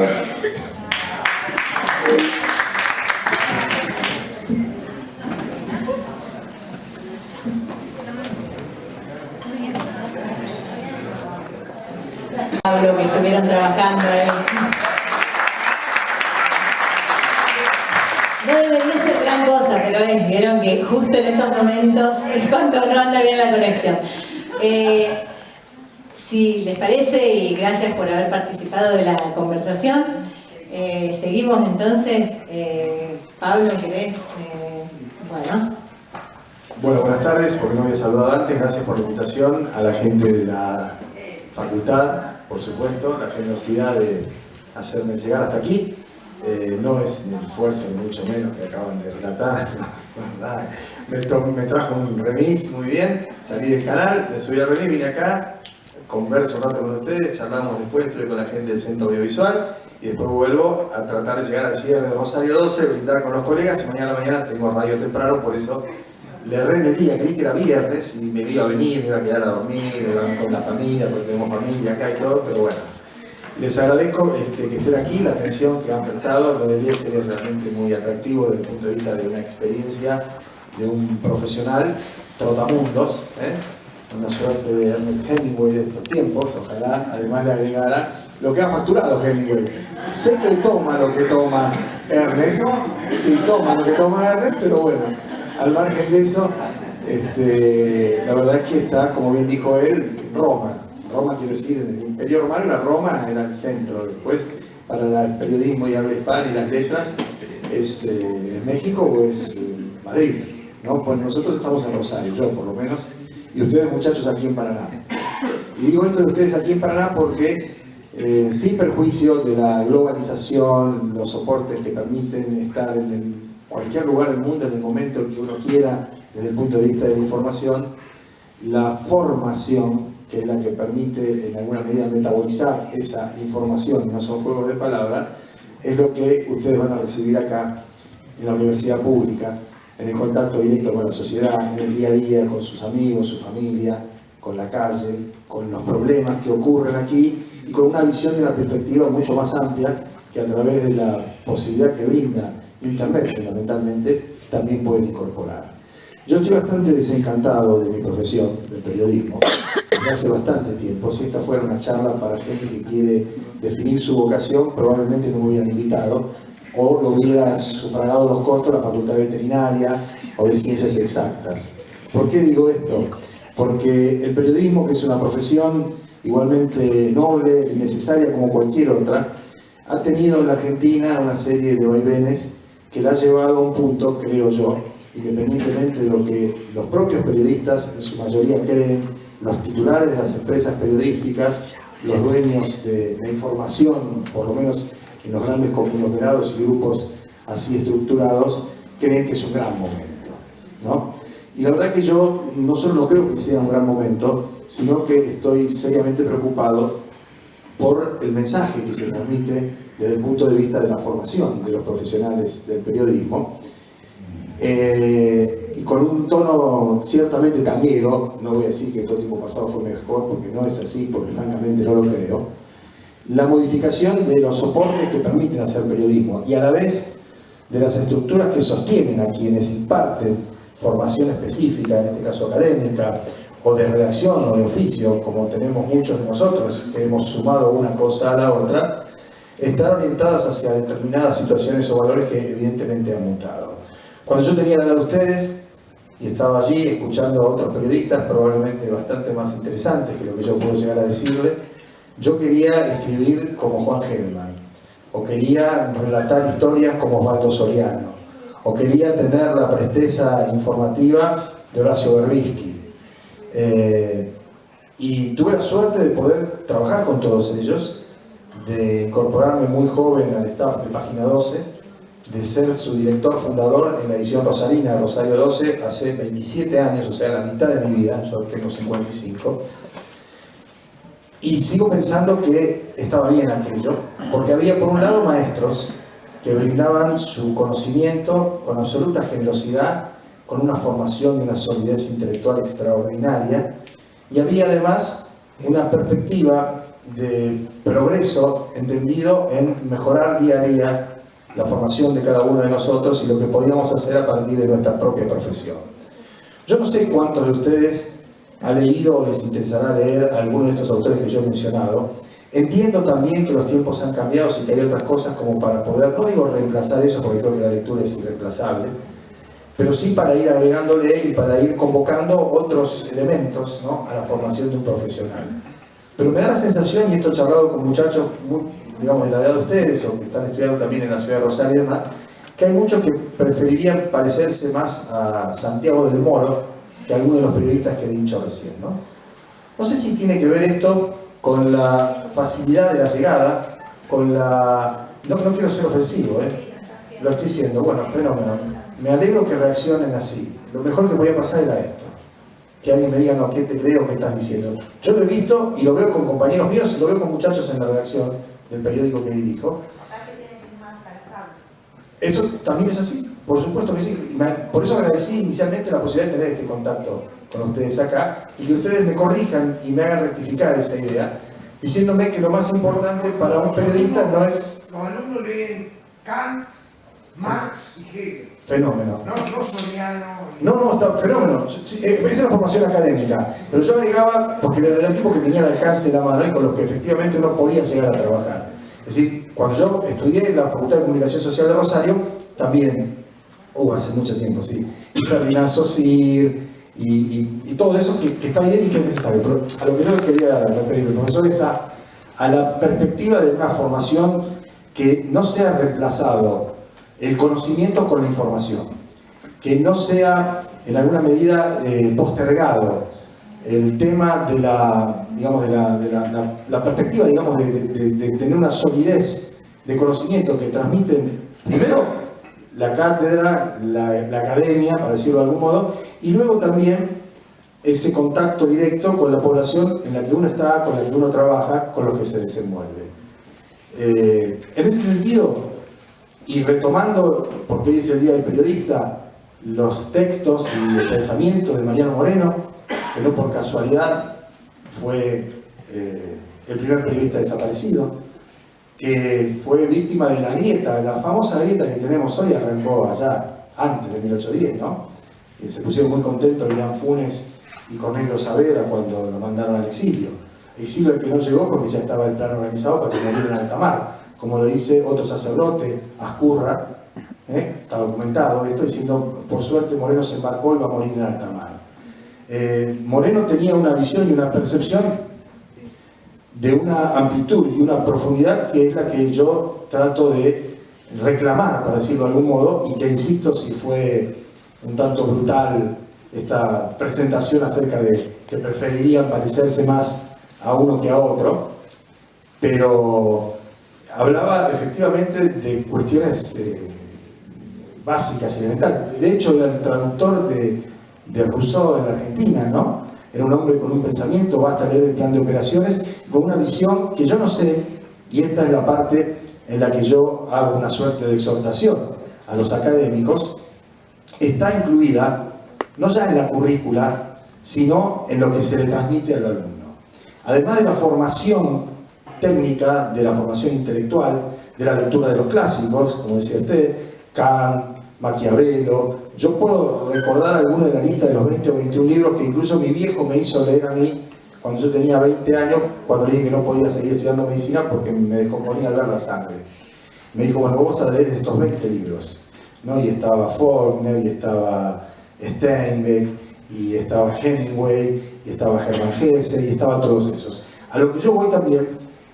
Pablo, que estuvieron trabajando ahí. No debería ser gran cosa, pero vieron que justo en esos momentos es cuando no anda bien la conexión. Si les parece, y gracias por haber participado de la conversación, seguimos entonces. Pablo, ¿querés? Bueno, buenas tardes, porque no había saludado antes. Gracias por la invitación a la gente de la facultad, por supuesto, la generosidad de hacerme llegar hasta aquí. No es ni el esfuerzo, ni mucho menos, que acaban de relatar. Me trajo un remis, muy bien, salí del canal, me subí al remis, vine acá, converso un rato con ustedes, charlamos después, estuve con la gente del Centro Audiovisual y después vuelvo a tratar de llegar al cierre de Rosario 12, brindar con los colegas y mañana a la mañana tengo radio temprano, por eso le erré en el día, creí que era viernes y me iba a venir, me iba a quedar a dormir, con la familia, porque tenemos familia acá y todo, pero bueno. Les agradezco que estén aquí, la atención que han prestado. Lo de Eliezer es realmente muy atractivo desde el punto de vista de una experiencia de un profesional trotamundos, una suerte de Ernest Hemingway de estos tiempos. Ojalá además le agregara lo que ha facturado Hemingway. Sé que toma lo que toma Ernest, sí, toma lo que toma Ernest, pero bueno, al margen de eso, la verdad es que está, como bien dijo él, en Roma. Roma, quiero decir, en el Imperio Romano era Roma, era el centro. Después, para el periodismo y habla hispana y las letras, es México o es Madrid, ¿no? Pues nosotros estamos en Rosario, yo por lo menos, y ustedes muchachos aquí en Paraná. Y digo esto de ustedes aquí en Paraná porque sin perjuicio de la globalización, los soportes que permiten estar en cualquier lugar del mundo en el momento que uno quiera, desde el punto de vista de la información, la formación, que es la que permite en alguna medida metabolizar esa información, no son juegos de palabras, es lo que ustedes van a recibir acá en la universidad pública, en el contacto directo con la sociedad, en el día a día, con sus amigos, su familia, con la calle, con los problemas que ocurren aquí y con una visión y una perspectiva mucho más amplia que a través de la posibilidad que brinda Internet, fundamentalmente, también pueden incorporar. Yo estoy bastante desencantado de mi profesión, del periodismo, desde hace bastante tiempo. Si esta fuera una charla para gente que quiere definir su vocación, probablemente no me hubieran invitado, o lo hubiera sufragado los costos de la Facultad de Veterinaria o de Ciencias Exactas. ¿Por qué digo esto? Porque el periodismo, que es una profesión igualmente noble y necesaria como cualquier otra, ha tenido en la Argentina una serie de vaivenes que la ha llevado a un punto, creo yo, independientemente de lo que los propios periodistas en su mayoría creen, los titulares de las empresas periodísticas, los dueños de la información, por lo menos en los grandes conglomerados y grupos así estructurados, creen que es un gran momento, ¿no? Y la verdad que yo no solo no creo que sea un gran momento, sino que estoy seriamente preocupado por el mensaje que se transmite desde el punto de vista de la formación de los profesionales del periodismo, y con un tono ciertamente tanguero. No voy a decir que todo el tiempo pasado fue mejor, porque no es así, porque francamente no lo creo. La modificación de los soportes que permiten hacer periodismo y a la vez de las estructuras que sostienen a quienes imparten formación específica, en este caso académica, o de redacción o de oficio, como tenemos muchos de nosotros, que hemos sumado una cosa a la otra, están orientadas hacia determinadas situaciones o valores que evidentemente han mutado. Cuando yo tenía la edad de ustedes y estaba allí escuchando a otros periodistas, probablemente bastante más interesantes que lo que yo puedo llegar a decirle, yo quería escribir como Juan Gelman, o quería relatar historias como Osvaldo Soriano, o quería tener la presteza informativa de Horacio Berbisky. Y tuve la suerte de poder trabajar con todos ellos, de incorporarme muy joven al staff de Página 12, de ser su director fundador en la edición rosarina de Rosario 12 hace 27 años, o sea, la mitad de mi vida. Yo tengo 55. Y sigo pensando que estaba bien aquello, porque había por un lado maestros que brindaban su conocimiento con absoluta generosidad, con una formación y una solidez intelectual extraordinaria, y había además una perspectiva de progreso entendido en mejorar día a día la formación de cada uno de nosotros y lo que podíamos hacer a partir de nuestra propia profesión. Yo no sé cuántos de ustedes han leído o les interesará leer a alguno de estos autores que yo he mencionado. Entiendo también que los tiempos han cambiado y que hay otras cosas como para poder, no digo reemplazar eso porque creo que la lectura es irreemplazable, pero sí para ir agregándole y para ir convocando otros elementos, ¿no?, a la formación de un profesional. Pero me da la sensación, y esto he charlado con muchachos muy, digamos, de la edad de ustedes, o que están estudiando también en la ciudad de Rosario y demás, que hay muchos que preferirían parecerse más a Santiago del Moro que a algunos de los periodistas que he dicho recién, ¿no? No sé si tiene que ver esto con la facilidad de la llegada, con la... No quiero ser ofensivo, lo estoy diciendo, bueno, fenómeno. Me alegro que reaccionen así. Lo mejor que podía pasar era esto. Que alguien me diga, no, ¿qué te creo que estás diciendo? Yo lo he visto y lo veo con compañeros míos y lo veo con muchachos en la redacción del periódico que dirijo. Eso también es así, por supuesto que sí. Por eso agradecí inicialmente la posibilidad de tener este contacto con ustedes acá y que ustedes me corrijan y me hagan rectificar esa idea, diciéndome que lo más importante para un periodista no es... Los alumnos leen Kant, Marx y Hegel. Fenómeno. No Soriano. No, está fenómeno. Esa es la formación académica. Pero yo agregaba, porque era el tipo que tenía el alcance de la mano y con los que efectivamente uno podía llegar a trabajar. Es decir, cuando yo estudié en la Facultad de Comunicación Social de Rosario, también, hace mucho tiempo, sí, y Ferdinand Saussure, y todo eso que está bien y que es necesario. Pero a lo que yo quería referirme, profesor, es a la perspectiva de una formación que no sea reemplazado el conocimiento con la información, que no sea en alguna medida postergado el tema de la, digamos, la perspectiva, digamos, de tener una solidez de conocimiento que transmiten primero la cátedra, la academia, para decirlo de algún modo, y luego también ese contacto directo con la población en la que uno está, con la que uno trabaja, con los que se desenvuelve. En ese sentido, y retomando, porque hoy es el Día del Periodista, los textos y el pensamiento de Mariano Moreno, que no por casualidad fue el primer periodista desaparecido, que fue víctima de la grieta, la famosa grieta que tenemos hoy arrancó allá antes de 1810, ¿no? Y se pusieron muy contentos Elian Funes y Cornelio Saavedra cuando lo mandaron al exilio. Exilio al que no llegó porque ya estaba el plan organizado para que muriera en alta mar, como lo dice otro sacerdote, Ascurra, está documentado esto, diciendo, por suerte Moreno se embarcó y va a morir en alta mar. Moreno tenía una visión y una percepción de una amplitud y una profundidad que es la que yo trato de reclamar, para decirlo de algún modo, y que insisto si fue un tanto brutal esta presentación acerca de que preferirían parecerse más a uno que a otro, pero hablaba efectivamente de cuestiones básicas, elementales. De hecho, era el traductor de Rousseau en la Argentina, ¿no? Era un hombre con un pensamiento, basta leer el plan de operaciones, con una visión que yo no sé, y esta es la parte en la que yo hago una suerte de exhortación a los académicos, está incluida no ya en la currícula, sino en lo que se le transmite al alumno. Además de la formación técnica, de la formación intelectual, de la lectura de los clásicos, como decía usted, Kant, Maquiavelo. Yo puedo recordar alguno de la lista de los 20 o 21 libros que incluso mi viejo me hizo leer a mí cuando yo tenía 20 años, cuando le dije que no podía seguir estudiando medicina porque me descomponía al ver la sangre. Me dijo, bueno, vamos a leer estos 20 libros, ¿no? Y estaba Faulkner, y estaba Steinbeck, y estaba Hemingway, y estaba Hermann Hesse, y estaban todos esos. A lo que yo voy también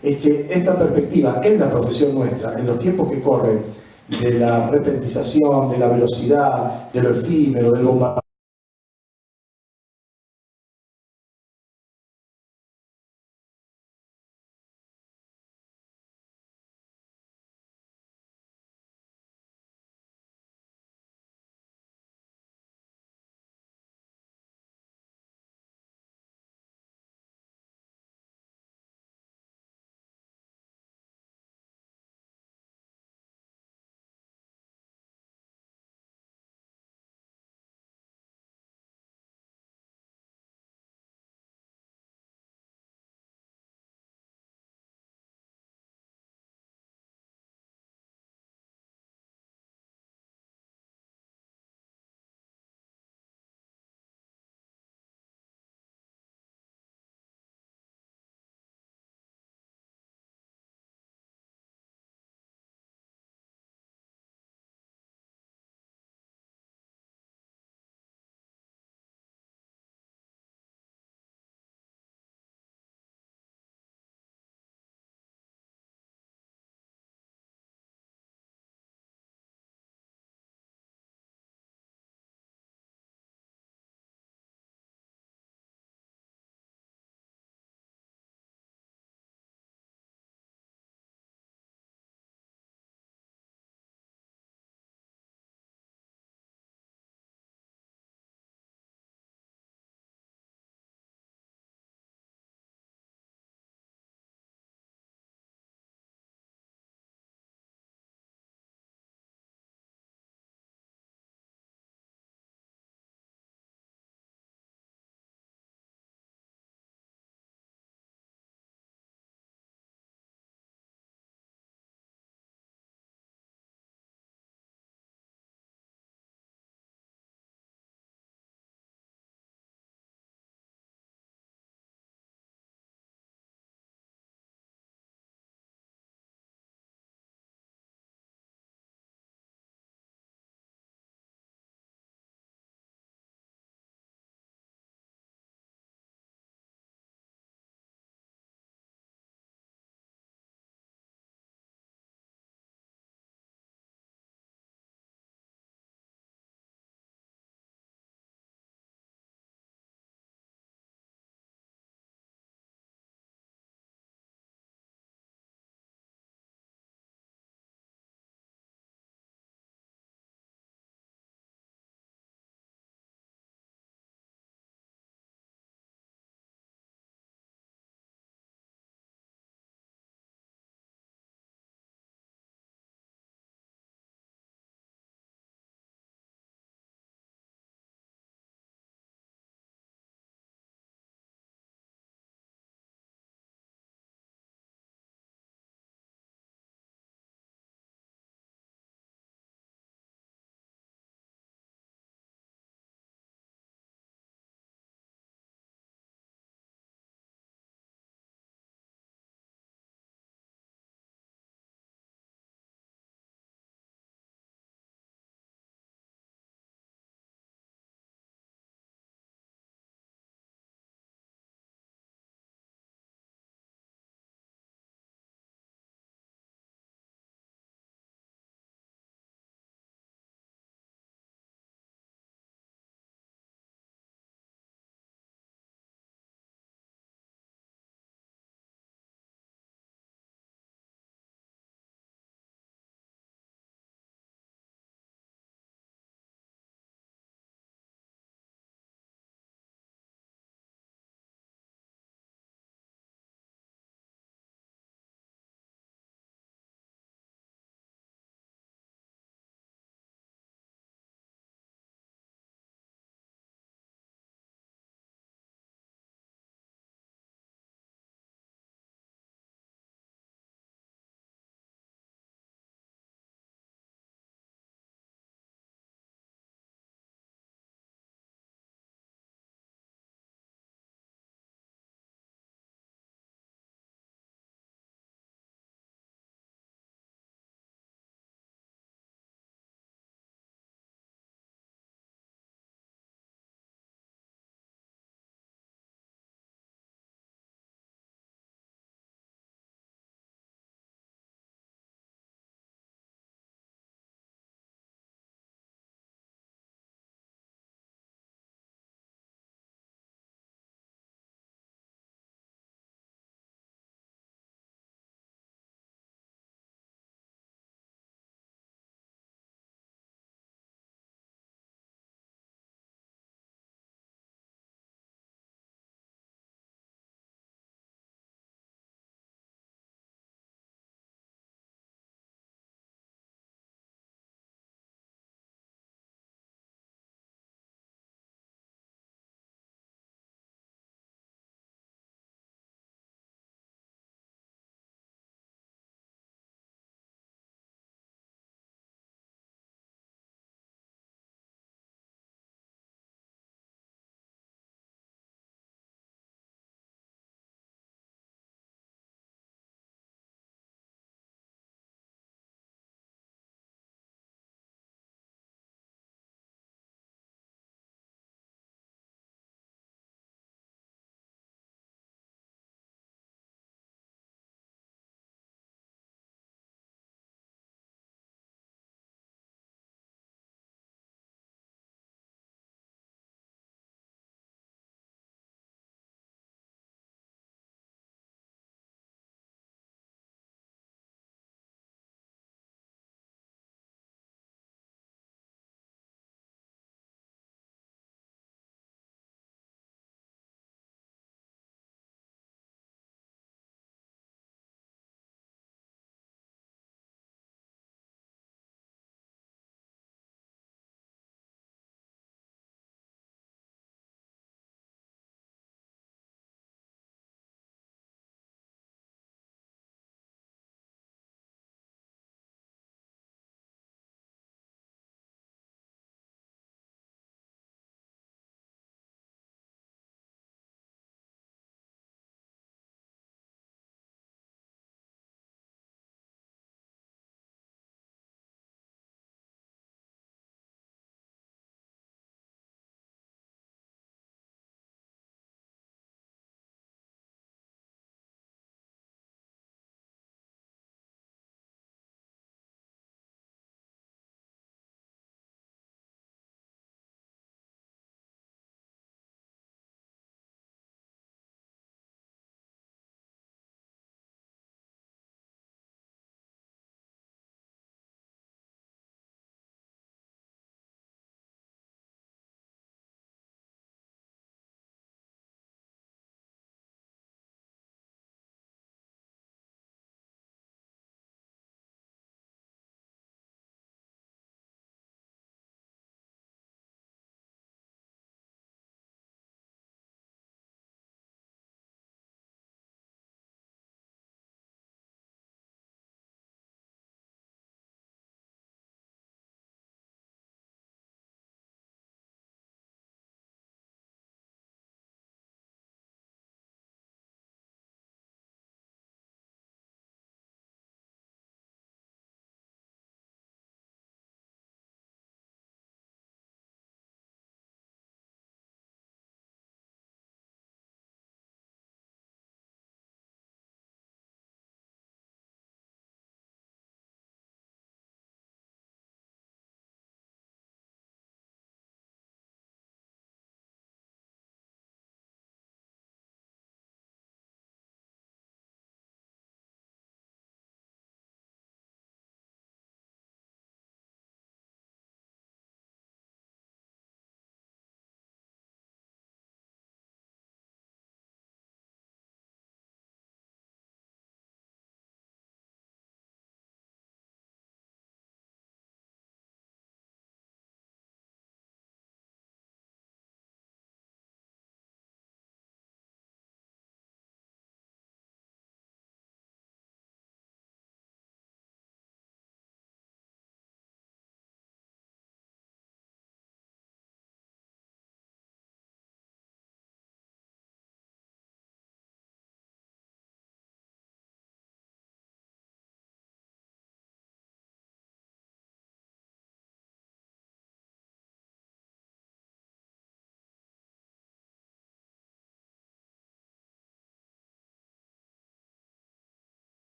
es que esta perspectiva en la profesión nuestra, en los tiempos que corren, de la repentización, de la velocidad, de lo efímero, del bombardeo,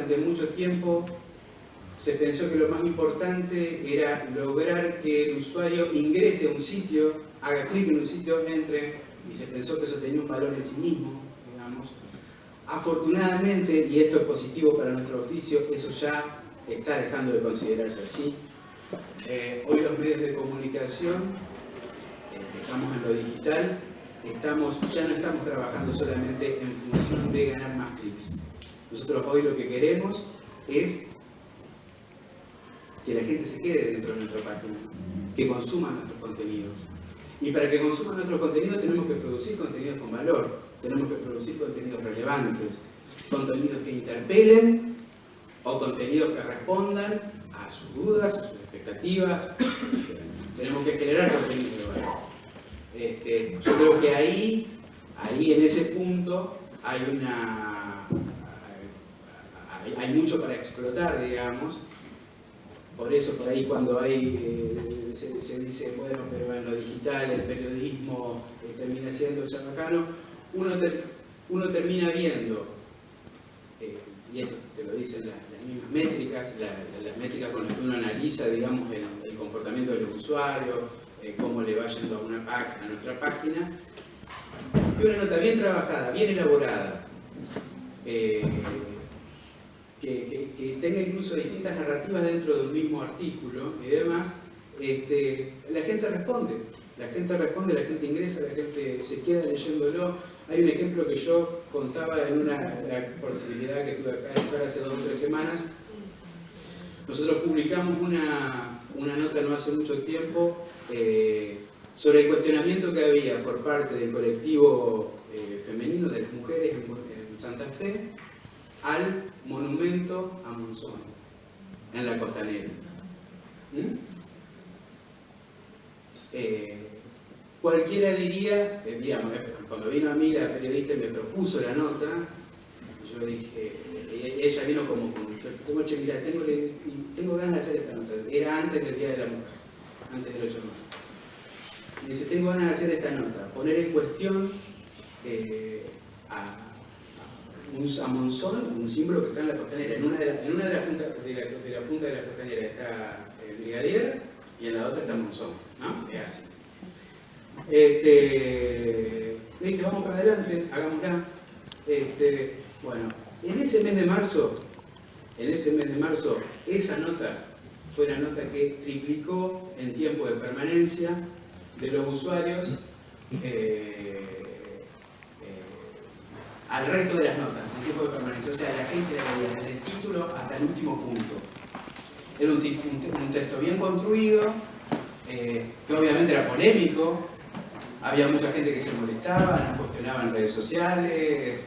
durante mucho tiempo se pensó que lo más importante era lograr que el usuario ingrese a un sitio, haga clic en un sitio, entre, y se pensó que eso tenía un valor en sí mismo, digamos. Afortunadamente, y esto es positivo para nuestro oficio, eso ya está dejando de considerarse así. Hoy los medios de comunicación, que estamos en lo digital, ya no estamos trabajando solamente en función de ganar más clics. Nosotros hoy lo que queremos es que la gente se quede dentro de nuestra página, que consuma nuestros contenidos. Y para que consuman nuestros contenidos tenemos que producir contenidos con valor, tenemos que producir contenidos relevantes, contenidos que interpelen o contenidos que respondan a sus dudas, a sus expectativas, etc. Tenemos que generar contenidos de valor. Yo creo que ahí en ese punto hay mucho para explotar, digamos. Por eso por ahí cuando se dice, bueno, pero en lo digital el periodismo termina siendo chabacano, uno termina viendo, y esto te lo dicen las mismas métricas, las métricas con las que uno analiza, digamos, el comportamiento de los usuarios, cómo le va yendo a nuestra página, que una nota bien trabajada, bien elaborada, que tenga incluso distintas narrativas dentro de un mismo artículo y demás, la gente responde, la gente ingresa, la gente se queda leyéndolo. Hay un ejemplo que yo contaba en la posibilidad que tuve acá de estar hace 2 o 3 semanas. Nosotros publicamos una nota no hace mucho tiempo sobre el cuestionamiento que había por parte del colectivo femenino de las mujeres en Santa Fe al monumento a Monzón, en la Costanera. Cualquiera diría, digamos, cuando vino a mí la periodista y me propuso la nota, yo dije, ella vino como mira, tengo ganas de hacer esta nota. Era antes del Día de la Mujer, antes del 8 de marzo. Y dice, tengo ganas de hacer esta nota, poner en cuestión a Monzón, un símbolo que está en la Costanera. En una de las puntas de la Costanera está el Brigadier y en la otra está Monzón, ¿no? Es así. Le dije, vamos para adelante, hagámosla. Bueno, en ese mes de marzo, esa nota fue la nota que triplicó en tiempo de permanencia de los usuarios al resto de las notas, en tiempo de permanencia. O sea, la gente la leía desde el título hasta el último punto. Era un texto bien construido, que obviamente era polémico. Había mucha gente que se molestaba, nos cuestionaba en redes sociales,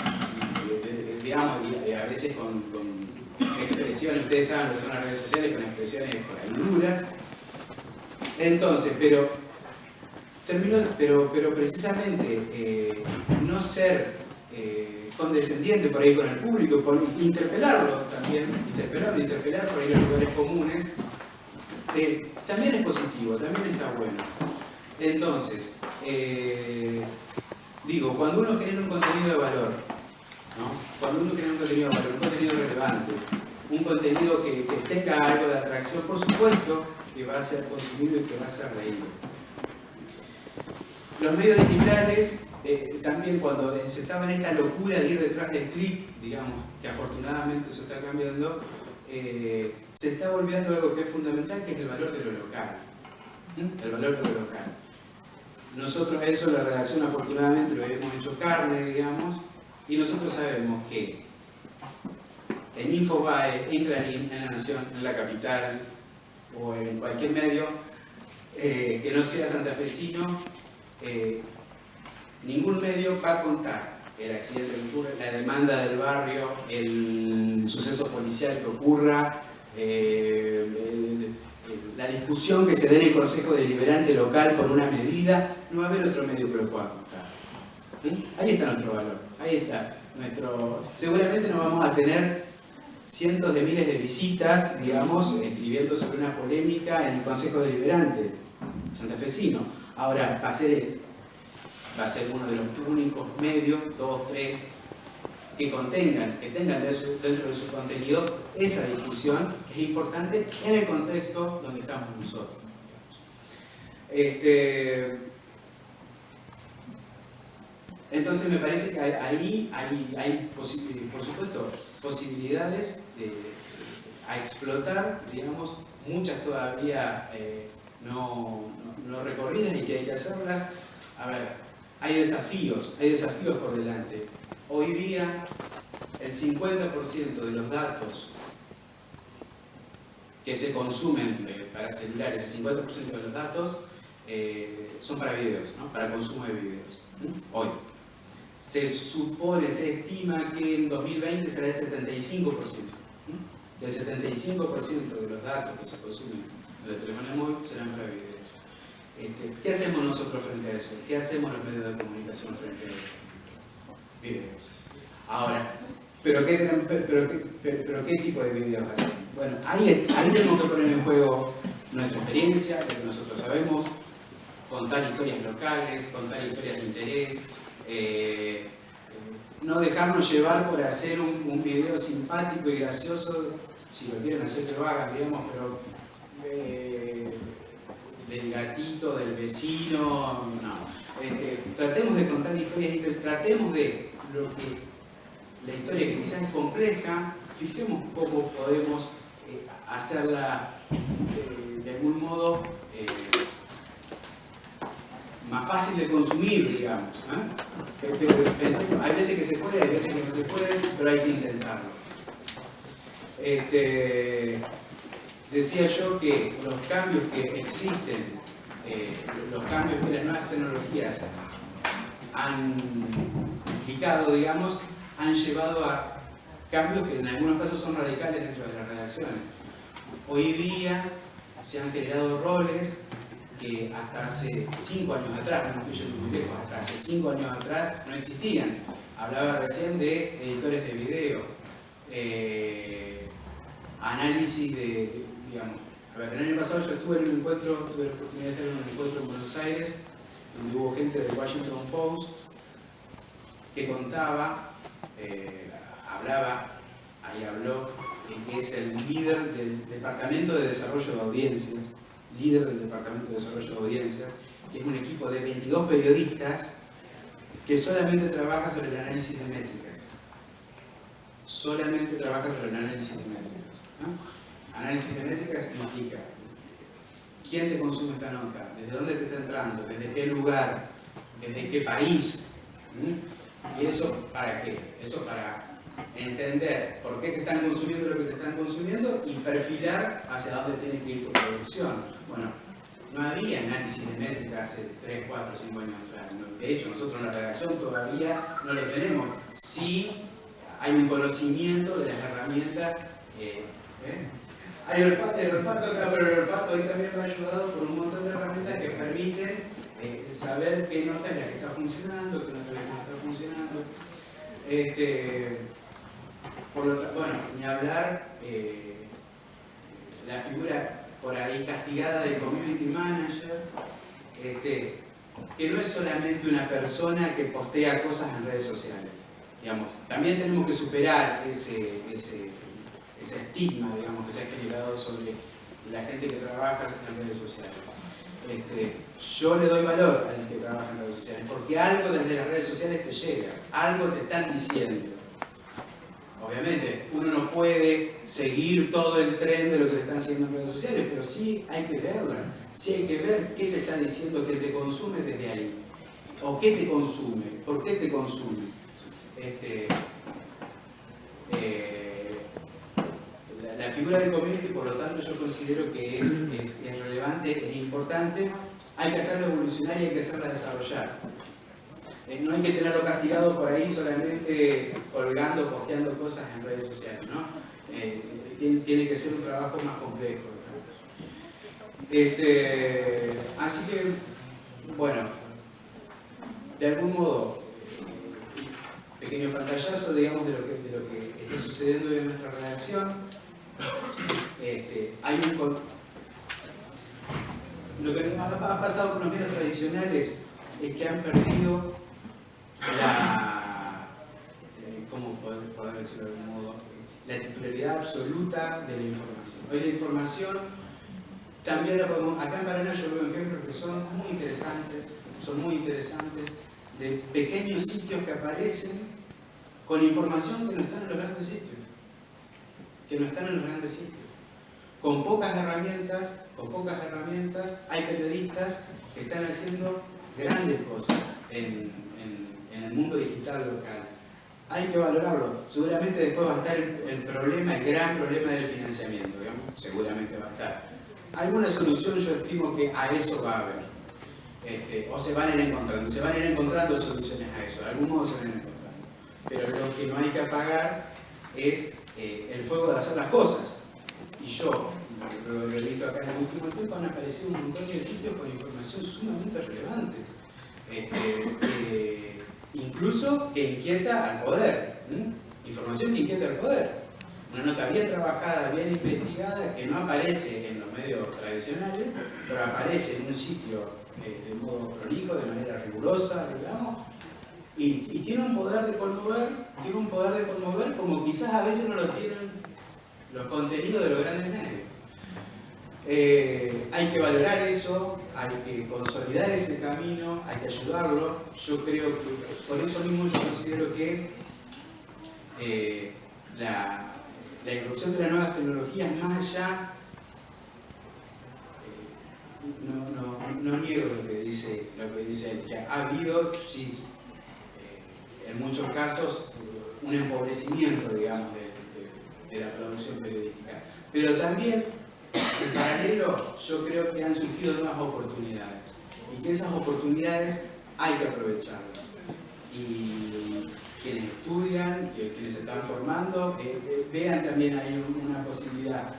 digamos, y a veces con expresiones, ustedes saben lo que son las redes sociales, con expresiones por ahí duras. Entonces, pero precisamente no ser condescendiente por ahí con el público, por interpelarlo también, interpelar por ahí los lugares comunes, también es positivo, también está bueno. Entonces, digo, cuando uno genera un contenido de valor, ¿no? Cuando uno genera un contenido de valor, un contenido relevante, un contenido que tenga algo de atracción, por supuesto que va a ser consumido y que va a ser leído. Los medios digitales, también cuando se estaba en esta locura de ir detrás del clic, digamos, que afortunadamente eso está cambiando, se está volviendo algo que es fundamental, que es el valor de lo local. El valor de lo local. Nosotros eso en la redacción afortunadamente lo hemos hecho carne, digamos, y nosotros sabemos que en Infobae, en Clarín, en La Nación, en La Capital o en cualquier medio que no sea santafesino, ningún medio va a contar el accidente que ocurre, la demanda del barrio, el suceso policial que ocurra, la discusión que se dé en el Consejo Deliberante local por una medida. No va a haber otro medio que lo pueda contar. Ahí está nuestro valor, ahí está nuestro... Seguramente no vamos a tener cientos de miles de visitas, digamos, escribiendo sobre una polémica en el Consejo Deliberante santafesino. Ahora, va a ser uno de los únicos medios, 2, 3, que tengan dentro de su contenido esa difusión, que es importante en el contexto donde estamos nosotros. Entonces me parece que ahí hay por supuesto, posibilidades a explotar, digamos, muchas todavía no recorridas y que hay que hacerlas. A ver, hay desafíos por delante. Hoy día el 50% de los datos que se consumen para celulares, el 50% de los datos son para videos, ¿no? Para consumo de videos. Hoy. Se supone, se estima que en 2020 será el 75%. El 75% de los datos que se consumen de telefonía móvil serán para videos. ¿Qué hacemos nosotros frente a eso? ¿Qué hacemos los medios de comunicación frente a eso? Videos. Ahora, ¿pero qué tipo de videos hacemos? Bueno, ahí tenemos que poner en juego nuestra experiencia, lo que nosotros sabemos, contar historias locales, contar historias de interés, no dejarnos llevar por hacer un video simpático y gracioso, si lo quieren hacer que lo hagan, digamos, pero del gatito, del vecino, no. Tratemos de contar historias, tratemos de la historia que quizás es compleja, fijemos cómo podemos hacerla de algún modo más fácil de consumir, digamos. Hay veces que se puede, hay veces que no se puede, pero hay que intentarlo. Decía yo que los cambios que existen, los cambios que las nuevas tecnologías han implicado, digamos, han llevado a cambios que en algunos casos son radicales dentro de las redacciones. Hoy día se han generado roles que hasta hace 5 años atrás, no estoy yendo muy lejos, hasta hace 5 años atrás no existían. Hablaba recién de editores de video, análisis de, digamos, a ver, el año pasado yo estuve en un encuentro, tuve la oportunidad de hacer un encuentro en Buenos Aires, donde hubo gente del Washington Post que contaba, habló que es el líder del Departamento de Desarrollo de Audiencias, que es un equipo de 22 periodistas que solamente trabaja sobre el análisis de métricas. Solamente trabaja sobre el análisis de métricas, ¿no? Análisis de métricas implica quién te consume esta nota, desde dónde te está entrando, desde qué lugar, desde qué país. ¿Y eso para qué? Eso para entender por qué te están consumiendo lo que te están consumiendo y perfilar hacia dónde tiene que ir tu producción. Bueno, no había análisis de métricas hace 3, 4, 5 años atrás. De hecho, nosotros en la redacción todavía no lo tenemos. Sí hay un conocimiento de las herramientas. Hay olfato acá, pero el olfato hoy también me ha ayudado por un montón de herramientas que permiten saber qué nota es la que está funcionando, qué nota es la que no está funcionando. Por lo tanto, bueno, ni hablar la figura por ahí castigada de community manager, que no es solamente una persona que postea cosas en redes sociales. Digamos, también tenemos que superar ese estigma, digamos, que se ha generado sobre la gente que trabaja en redes sociales. Yo le doy valor al que trabaja en redes sociales, porque algo desde las redes sociales te llega, algo te están diciendo. Obviamente, uno no puede seguir todo el tren de lo que te están haciendo en redes sociales, pero sí hay que leerla, sí hay que ver qué te está diciendo que te consume desde ahí, o qué te consume, por qué te consume. La figura del community, por lo tanto, yo considero que es relevante, es importante, hay que hacerla evolucionar y hay que hacerla desarrollar. No hay que tenerlo castigado por ahí solamente colgando, posteando cosas en redes sociales, ¿no? Tiene que ser un trabajo más complejo, ¿no? Así que, bueno, de algún modo, pequeño pantallazo, digamos, de lo que está sucediendo en nuestra redacción. Lo que ha pasado con los medios tradicionales es que han perdido ¿cómo poder decirlo de algún modo, la titularidad absoluta de la información. Hoy la información también la podemos, acá en Paraná yo veo ejemplos que son muy interesantes, de pequeños sitios que aparecen con información que no están en los grandes sitios, con pocas herramientas, hay periodistas que están haciendo grandes cosas en el mundo digital local. Hay que valorarlo. Seguramente después va a estar el gran problema del financiamiento, digamos, seguramente va a estar. Alguna solución yo estimo que a eso va a haber. O se van a ir encontrando soluciones a eso, de algún modo se van a ir encontrando. Pero lo que no hay que apagar es el fuego de hacer las cosas. Y yo, lo he visto acá en el último tiempo, han aparecido un montón de sitios con información sumamente relevante. Incluso que inquieta al poder. Información que inquieta al poder. Una nota bien trabajada, bien investigada, que no aparece en los medios tradicionales, pero aparece en un sitio de modo prolijo, de manera rigurosa, digamos, y tiene un poder de conmover, como quizás a veces no lo tienen los contenidos de los grandes medios. Hay que valorar eso, hay que consolidar ese camino, hay que ayudarlo. Yo creo que, por eso mismo yo considero que la irrupción de las nuevas tecnologías, más allá, no niego lo que dice él, que ha habido, sí, en muchos casos, un empobrecimiento, digamos, de la producción periodística. Pero también, en paralelo, yo creo que han surgido nuevas oportunidades, y que esas oportunidades hay que aprovecharlas. Y quienes estudian, quienes se están formando, vean también ahí una posibilidad.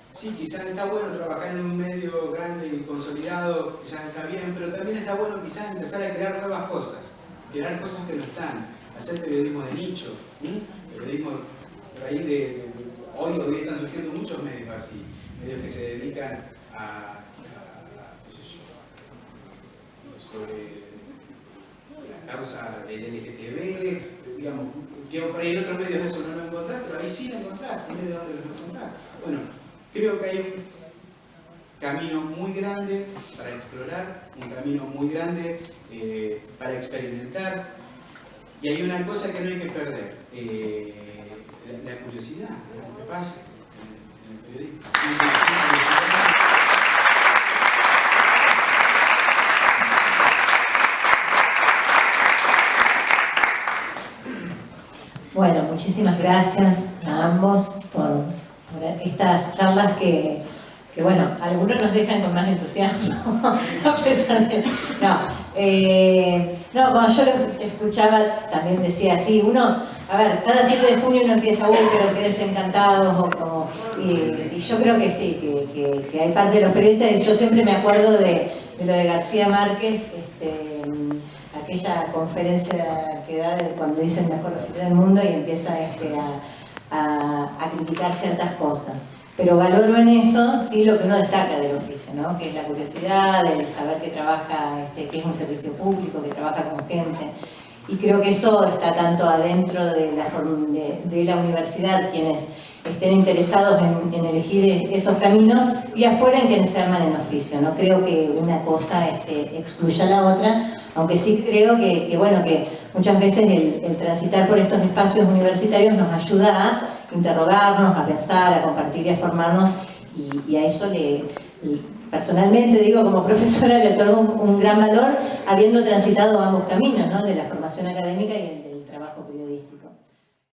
Sí, quizás está bueno trabajar en un medio grande y consolidado, quizás está bien, pero también está bueno quizás empezar a crear nuevas cosas, crear cosas que no están, hacer periodismo de nicho, periodismo por ahí hoy están surgiendo muchos medios así, medios que se dedican a qué sé yo, sobre la causa del LGTB, digamos, que por ahí en otros medios eso no lo encontrás, pero ahí sí lo encontrás, en medios donde lo encontrás. Bueno, creo que hay un camino muy grande para explorar, un camino muy grande para experimentar, y hay una cosa que no hay que perder, la curiosidad de lo que pasa en el periodismo. Bueno, muchísimas gracias a ambos por estas charlas que bueno, algunos nos dejan con más entusiasmo, a pesar de... No, cuando yo lo escuchaba también decía así, uno, a ver, cada 7 de junio uno empieza, pero quedes encantados, y yo creo que sí, que hay parte de los periodistas, y yo siempre me acuerdo de lo de García Márquez, aquella conferencia que da cuando dice el mejor oficio del mundo y empieza a criticar ciertas cosas. Pero valoro en eso, sí, lo que uno destaca del oficio, ¿no? Que es la curiosidad, el saber que trabaja, que es un servicio público, que trabaja con gente. Y creo que eso está tanto adentro de la universidad, quienes estén interesados en elegir esos caminos, y afuera en quienes se arman en oficio. No creo que una cosa excluya a la otra, aunque sí creo que muchas veces el transitar por estos espacios universitarios nos ayuda a interrogarnos, a pensar, a compartir y a formarnos, y a eso personalmente, digo, como profesora, le otorgo un gran valor, habiendo transitado ambos caminos, ¿no? De la formación académica y el del trabajo periodístico.